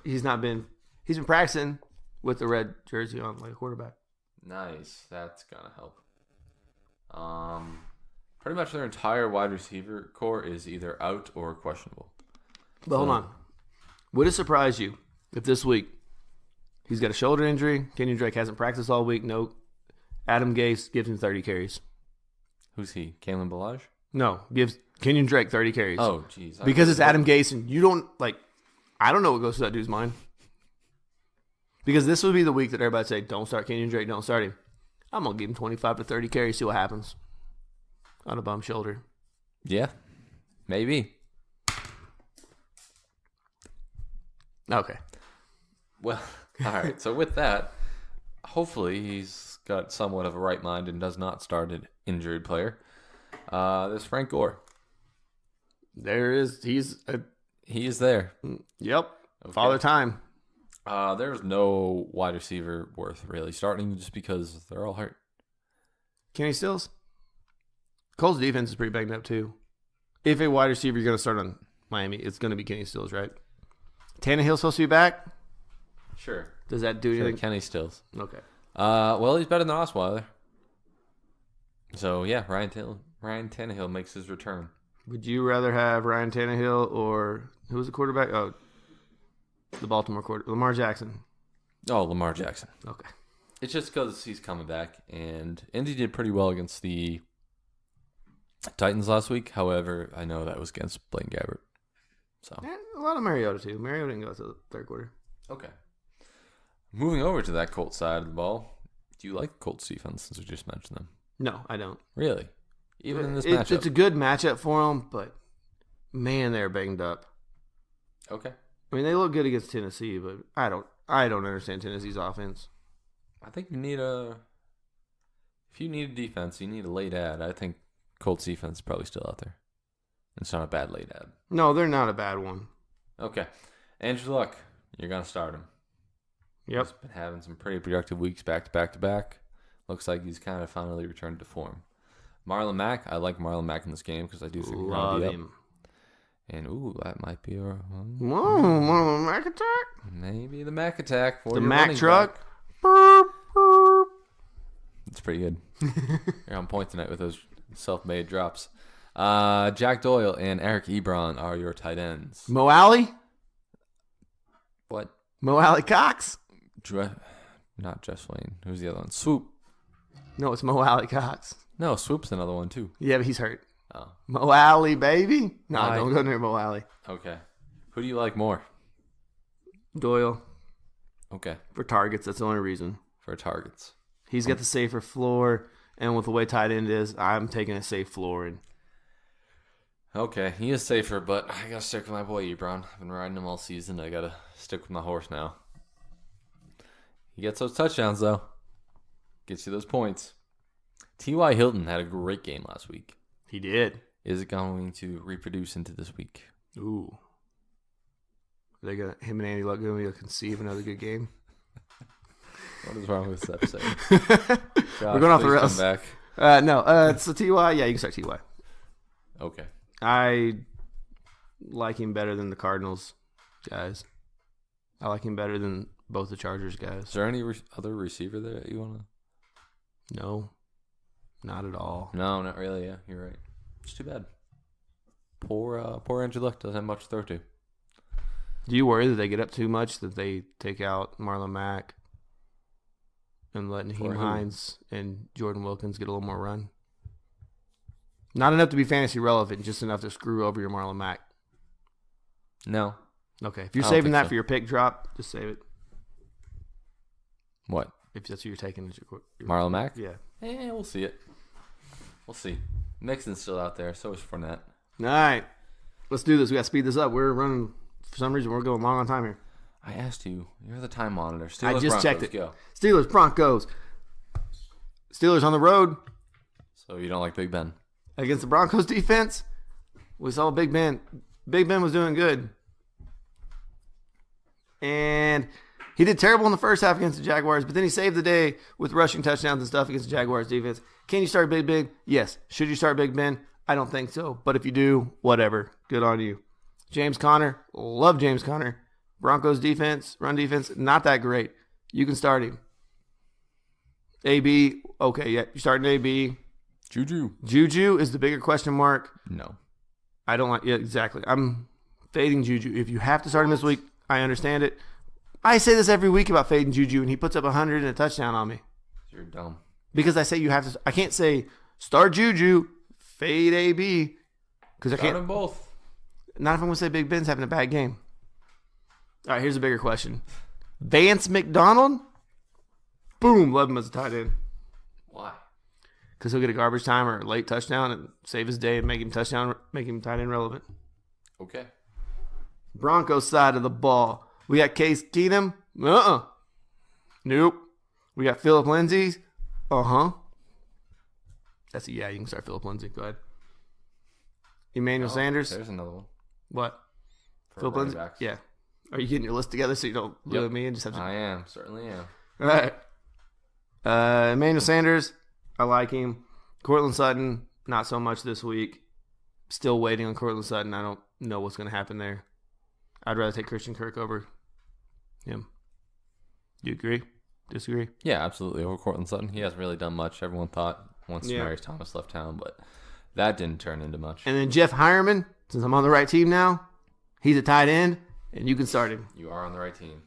He's been practicing with the red jersey on like a quarterback. Nice. That's going to help. Pretty much their entire wide receiver core is either out or questionable. But hold on. Would it surprise you if this week he's got a shoulder injury, Kenyon Drake hasn't practiced all week, no, Adam Gase gives him 30 carries? Who's he? Kalen Ballage? No, gives Kenyon Drake 30 carries. Oh, jeez. Because it's Adam Gase, and you don't, like, I don't know what goes through that dude's mind. Because this would be the week that everybody say, don't start Kenyon Drake, don't start him. I'm going to give him 25 to 30 carries, see what happens. On a bum shoulder. Yeah. Maybe. Okay. Well, all right. So with that, hopefully he's got somewhat of a right mind and does not start an injured player. There's Frank Gore. He is there. Yep. Okay. Father time. There's no wide receiver worth really starting just because they're all hurt. Kenny Stills? Colts defense is pretty banged up too. If a wide receiver you're going to start on Miami, it's going to be Kenny Stills, right? Tannehill's supposed to be back? Sure. Does that do anything? Kenny Stills. Okay. Well, he's better than Osweiler. So, yeah, Ryan Tannehill makes his return. Would you rather have Ryan Tannehill or who was the quarterback? Oh, the Baltimore quarterback, Lamar Jackson. Oh, Lamar Jackson. Okay. It's just because he's coming back, and Indy did pretty well against the Titans last week. However, I know that was against Blaine Gabbert. So Yeah, a lot of Mariota too. Mariota didn't go to the third quarter. okay. Moving over to that Colts side of the ball, do you like the Colts defense since we just mentioned them? No, I don't. Really? Even in this matchup? It's a good matchup for them, but man, they're banged up. Okay. I mean, they look good against Tennessee, but I don't understand Tennessee's offense. I think you If you need a defense, you need a late ad. I think Colts defense is probably still out there. It's not a bad late ad. No, they're not a bad one. Okay. Andrew Luck, you're going to start him. Yep. He's been having some pretty productive weeks back to back to back. Looks like he's kind of finally returned to form. Marlon Mack, I like Marlon Mack in this game because I do think he's going to be up. And, that might be our... Marlon Mack attack? Maybe the Mack attack. For The your Mack running truck? back. Burp, burp. It's pretty good. You're on point tonight with those self-made drops. Jack Doyle and Eric Ebron are your tight ends. Mo Alley? What? Mo Alley Cox? Not Jeff Swain. Who's the other one? Swoop. No, it's Mo Alley Cox. No, Swoop's another one too. Yeah, but he's hurt. Oh. Mo Alley, baby. No, I- don't go near Mo Alley. Okay. Who do you like more? Doyle. Okay. For targets, that's the only reason. For targets. He's got the safer floor, and with the way tight end is, I'm taking a safe floor. And Okay, he is safer, but I gotta stick with my boy Ebron. I've been riding him all season. I gotta stick with my horse now. He gets those touchdowns though. Gets you those points. T.Y. Hilton had a great game last week. he did. Is it going to reproduce into this week? Ooh. They got him and Andy Luck going to conceive another good game. What is wrong with this episode? We're going off the please rails. come back. No, it's the T.Y. Yeah, you can start T.Y. Okay. I like him better than the Cardinals guys. I like him better than both the Chargers Is guys. there any other receiver there that you want to? No, not at all. No, not really. Yeah, you're right. It's too bad. Poor Andrew Luck doesn't have much to throw to. Do you worry that they get up too much, that they take out Marlon Mack and let For Naheem who? Hines and Jordan Wilkins get a little more run? Not enough to be fantasy relevant, just enough to screw over your Marlon Mack. No. Okay, if you're I don't saving think that so. for your pick drop, just save it. What? If that's what you're taking as your Marlon Mack? Yeah. We'll see it. We'll see. Mixon's still out there. So is Fournette. All right, let's do this. We got to speed this up. We're running, for some reason, we're going long on time here. I asked you. You're the time monitor. Steelers, I just Broncos, checked it. Go. Steelers, Broncos. Steelers on the road So you don't like Big Ben? against the Broncos defense. We saw Big Ben. Big Ben was doing good. And he did terrible in the first half against the Jaguars, but then he saved the day with rushing touchdowns and stuff against the Jaguars defense. Can you start Big Ben? Yes. Should you start Big Ben? I don't think so. But if you do, whatever. Good on you. James Conner. Love James Conner. Broncos defense, run defense, not that great. You can start him. AB, okay, yeah. You're starting AB. Juju. Juju is the bigger question mark. No. I don't like, yeah, exactly. I'm fading Juju. If you have to start him this week, I understand it. I say this every week about fading Juju, and he puts up 100 and a touchdown on me. You're dumb. Because I say you have to, I can't say start Juju, fade AB, because I Start can't. them both. Not if I'm going to say Big Ben's having a bad game. All right, here's a bigger question. Vance McDonald? Boom, love him as a tight end. Why? Because he'll get a garbage time or a late touchdown and save his day and make him tight end relevant. Okay. Broncos side of the ball. We got Case Keenum. Nope. We got Phillip Lindsay. That's a yeah. You can start Phillip Lindsay. Go ahead. Emmanuel Sanders. There's another one. What? For Phillip running Lindsay. backs. Yeah. Are you getting your list together so you don't look at me and just have to? I am. Certainly am. All right. Emmanuel Sanders. I like him. Cortland Sutton. Not so much this week. Still waiting on Cortland Sutton. I don't know what's going to happen there. I'd rather take Christian Kirk over him. Do you agree? Disagree? Yeah, absolutely. Over Cortland Sutton. He hasn't really done much. Everyone thought once Yeah. Demarius Thomas left town, but that didn't turn into much. And then Jeff Hireman, since I'm on the right team now, he's a tight end, and you can start him. You are on the right team.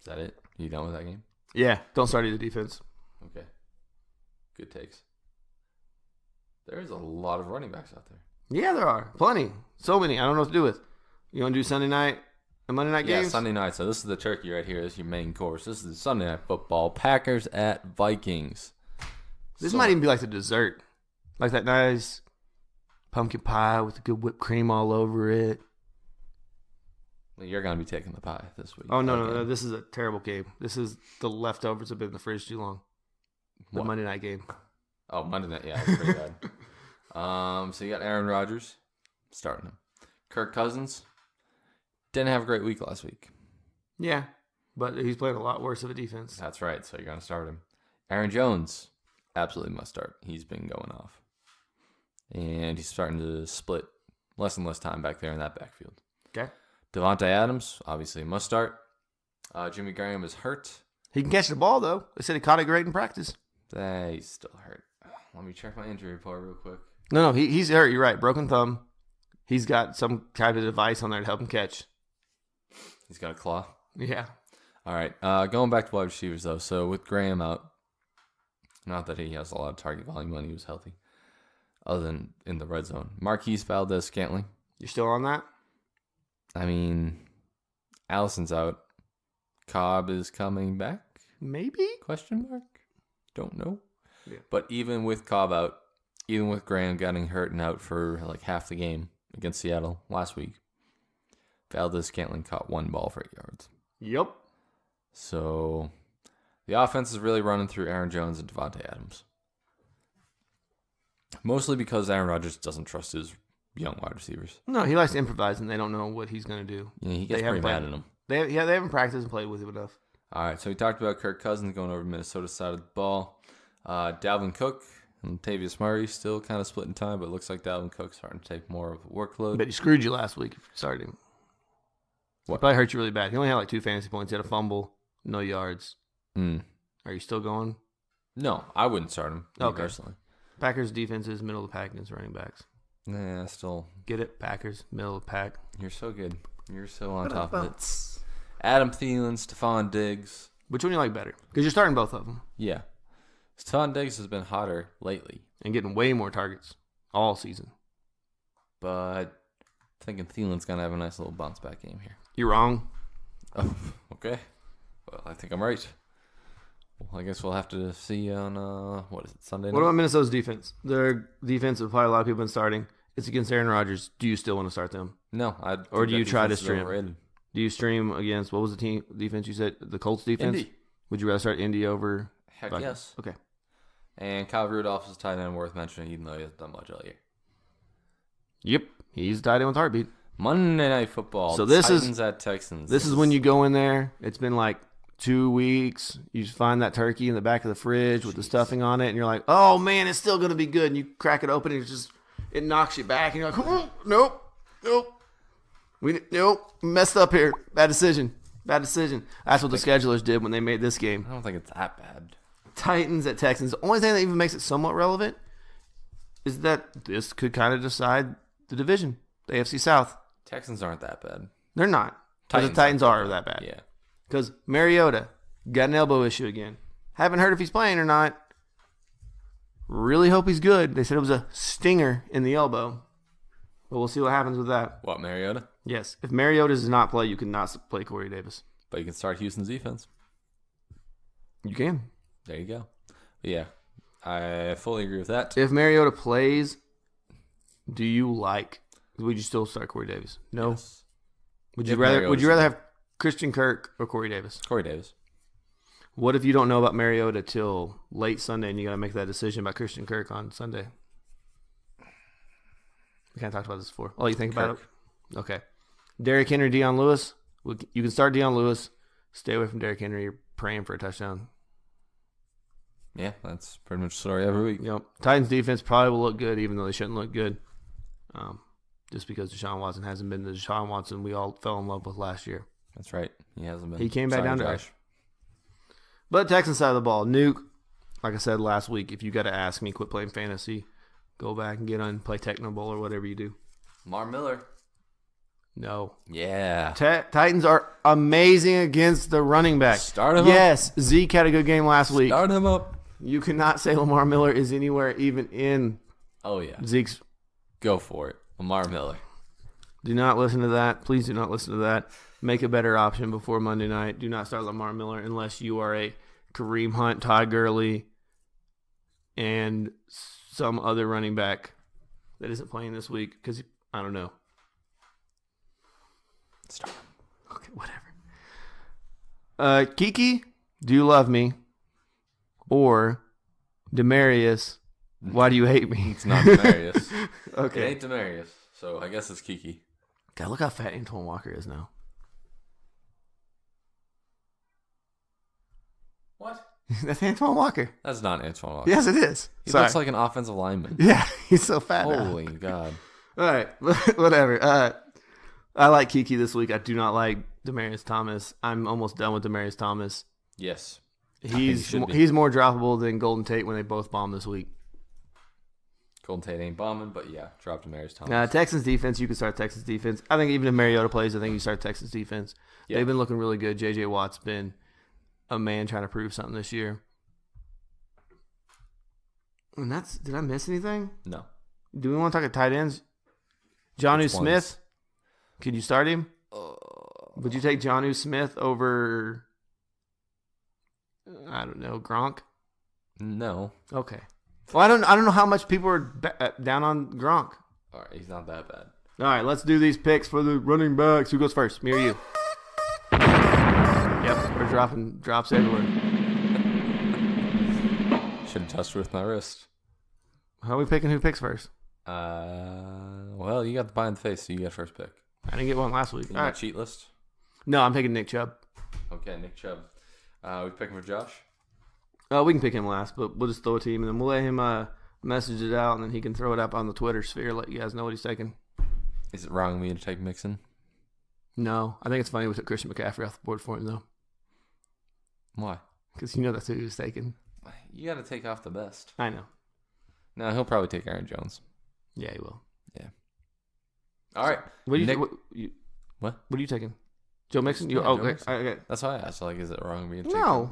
Is that it? You done with that game? Yeah, don't start either defense. Okay. Good takes. There's a lot of running backs out there. Yeah, there are. Plenty. So many. I don't know what to do with. You want to do Sunday night and Monday night games? Yeah, Sunday night. So this is the turkey right here. This is your main course. This is the Sunday night football. Packers at Vikings. This So- might even be like the dessert. Like that nice pumpkin pie with the good whipped cream all over it. Well, you're going to be taking the pie this week. Oh, no. This is a terrible game. This is the leftovers have been in the fridge too long. The What? Monday night game. Oh, Monday night. Yeah, it's pretty bad. So you got Aaron Rodgers starting him. Kirk Cousins didn't have a great week last week. Yeah, but he's playing a lot worse of a defense. That's right. So you're going to start him. Aaron Jones, absolutely must start. He's been going off. And he's starting to split less and less time back there in that backfield. Okay. Devontae Adams, obviously must start. Jimmy Graham is hurt. He can catch the ball, though. They said he caught it great in practice. He's still hurt. Let me check my injury report real quick. No, he's hurt. You're right. Broken thumb. He's got some kind of device on there to help him catch. He's got a claw. Yeah. All right. Going back to wide receivers, though. So with Graham out, not that he has a lot of target volume when he was healthy, other than in the red zone. Marquise Valdez-Scantling. You're still on that? I mean, Allison's out. Cobb is coming back? Maybe? Question mark? Don't know. Yeah. But even with Cobb out, even with Graham getting hurt and out for like half the game against Seattle last week, Valdez-Scantling caught one ball for 8 yards. Yep. So the offense is really running through Aaron Jones and Devontae Adams. Mostly because Aaron Rodgers doesn't trust his young wide receivers. No, he likes to improvise, and they don't know what he's going to do. Yeah, he gets pretty mad at him. They haven't practiced and played with him enough. All right, so we talked about Kirk Cousins going over to Minnesota's side of the ball. Dalvin Cook and Latavius Murray still kind of splitting time, but it looks like Dalvin Cook's starting to take more of the workload. But he screwed you last week if you started him. What? He probably hurt you really bad. He only had like 2 fantasy points. He had a fumble, no yards. Mm. Are you still going? No, I wouldn't start him personally. Packers defense is middle of the pack against running backs. Nah, still. Get it? Packers, middle of the pack. You're so good. You're so on top of it. Adam Thielen, Stephon Diggs. Which one do you like better? Because you're starting both of them. Yeah. Stephon Diggs has been hotter lately. And getting way more targets all season. But thinking Thielen's going to have a nice little bounce back game here. You're wrong. Oh, okay. Well, I think I'm right. Well, I guess we'll have to see on, Sunday night? What about Minnesota's defense? Their defense, probably a lot of people have been starting. It's against Aaron Rodgers. Do you still want to start them? No. Or do you try to stream? Overrated. Do you stream against, what was the team defense you said? The Colts defense? Indy. Would you rather start Indy over? Heck Vikings? yes. Okay. And Kyle Rudolph is a tight end worth mentioning, even though he hasn't done much all year. Yep. He's a tight end with heartbeat. Monday Night Football. So this Titans at Texans. This is when you go in there. It's been like 2 weeks. You find that turkey in the back of the fridge with the stuffing on it, and you're like, "Oh man, it's still gonna be good." And you crack it open, and it knocks you back, and you're like, "Oh, nope, messed up here. Bad decision. That's what the schedulers did when they made this game. I don't think it's that bad. Titans at Texans. The only thing that even makes it somewhat relevant is that this could kind of decide the division, the AFC South. Texans aren't that bad. They're not. But the Titans are that bad. Yeah. Because Mariota got an elbow issue again. Haven't heard if he's playing or not. Really hope he's good. They said it was a stinger in the elbow. But we'll see what happens with that. What, Mariota? Yes. If Mariota does not play, you cannot play Corey Davis. But you can start Houston's defense. You can. There you go. But yeah, I fully agree with that. If Mariota plays, would you still start Corey Davis? No. Yes. Would you rather have Christian Kirk or Corey Davis? Corey Davis. What if you don't know about Mariota till late Sunday and you got to make that decision about Christian Kirk on Sunday? We kind of talked about this before. Oh, you think about it? Okay. Derrick Henry, Deion Lewis. You can start Deion Lewis. Stay away from Derrick Henry. You're praying for a touchdown. Yeah, that's pretty much the story every week. Yep. Titans defense probably will look good, even though they shouldn't look good. Just because Deshaun Watson hasn't been the Deshaun Watson we all fell in love with last year. That's right. He hasn't been. He came back down to Josh. earth. But Texans side of the ball, Nuke. Like I said last week, if you got to ask me, quit playing fantasy. Go back and get on, play Techno Bowl or whatever you do. Lamar Miller. No. Yeah. Titans are amazing against the running back. Start him Yes, Zeke had a good game last week. Start him up. You cannot say Lamar Miller is anywhere even in Oh, yeah. Zeke's. Go for it. Lamar Miller. Do not listen to that. Please do not listen to that. Make a better option before Monday night. Do not start Lamar Miller unless you are a Kareem Hunt, Todd Gurley, and some other running back that isn't playing this week because I don't know. Start him. Okay, whatever. Kiki, do you love me? Or Demarius, why do you hate me? It's not Demarius. Okay. It ain't Demarius, so I guess it's Kiki. God, look how fat Antoine Walker is now. What? That's Antoine Walker. That's not Antoine Walker. Yes, it is. He Sorry. looks like an offensive lineman. Yeah, he's so fat now. Holy God. All right, whatever. I like Kiki this week. I do not like Demaryius Thomas. I'm almost done with Demaryius Thomas. Yes. He's should be. he's more droppable than Golden Tate when they both bomb this week. Golden Tate ain't bombing, but yeah, drop Demarius Thomas. Texans defense, you can start Texans defense. I think even if Mariota plays, I think you start Texans defense. Yeah. They've been looking really good. J.J. Watt's been a man trying to prove something this year. And did I miss anything? No. Do we want to talk at tight ends? Jonnu Which Smith, ones? could you start him? Would you take Jonnu Smith over, I don't know, Gronk? No. Okay. Well, I don't know how much people are down on Gronk. All right, he's not that bad. All right, let's do these picks for the running backs. Who goes first? Me or you? Yep, we're dropping drops everywhere. Should have touched with my wrist. How are we picking who picks first? Well, you got the buy in the face, so you got first pick. I didn't get one last week. You All got right. cheat list? No, I'm picking Nick Chubb. Okay, Nick Chubb. We picking for Josh? We can pick him last, but we'll just throw a team, and then we'll let him message it out, and then he can throw it up on the Twitter sphere, let you guys know what he's taking. Is it wrong of me to take Mixon? No, I think it's funny we took Christian McCaffrey off the board for him, though, Why? because you know that's who he was taking. You got to take off the best. I know. No, he'll probably take Aaron Jones. Yeah, he will. Yeah. All right. What do you? Nick- What are you taking? Joe Mixon? Yeah, Joe Okay. Mixon. Okay. That's why I asked. Like, is it wrong of me to take No. him?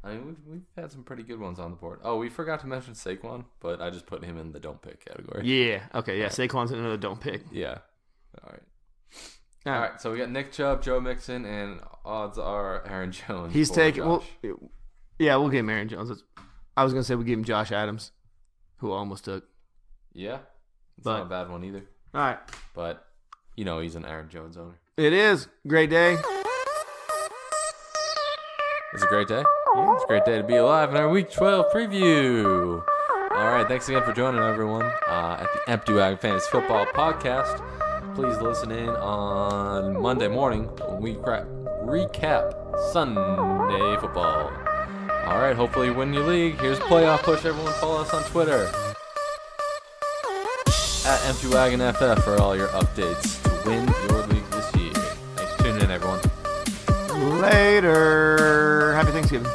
I mean, we've had some pretty good ones on the board. Oh, we forgot to mention Saquon, but I just put him in the don't pick category. Yeah. Okay. Yeah. Saquon's another don't pick. Yeah. All right. All right. So we got Nick Chubb, Joe Mixon, and odds are Aaron Jones. He's for taking. Well, Josh. yeah, we'll give him Aaron Jones. I was gonna say we give him Josh Adams, who I almost took. Yeah. It's But- not a bad one either. All right. But, you know, he's an Aaron Jones owner. It is great day. It's a great day. Yeah, it's a great day to be alive in our Week 12 preview. All right, thanks again for joining everyone at the Empty Wagon Fantasy Football Podcast. Please listen in on Monday morning when we recap Sunday football. All right, hopefully you win your league. Here's playoff push. Everyone follow us on Twitter at Empty Wagon FF for all your updates to win your league this year. Thanks for tuning in, everyone. Later. Happy Thanksgiving.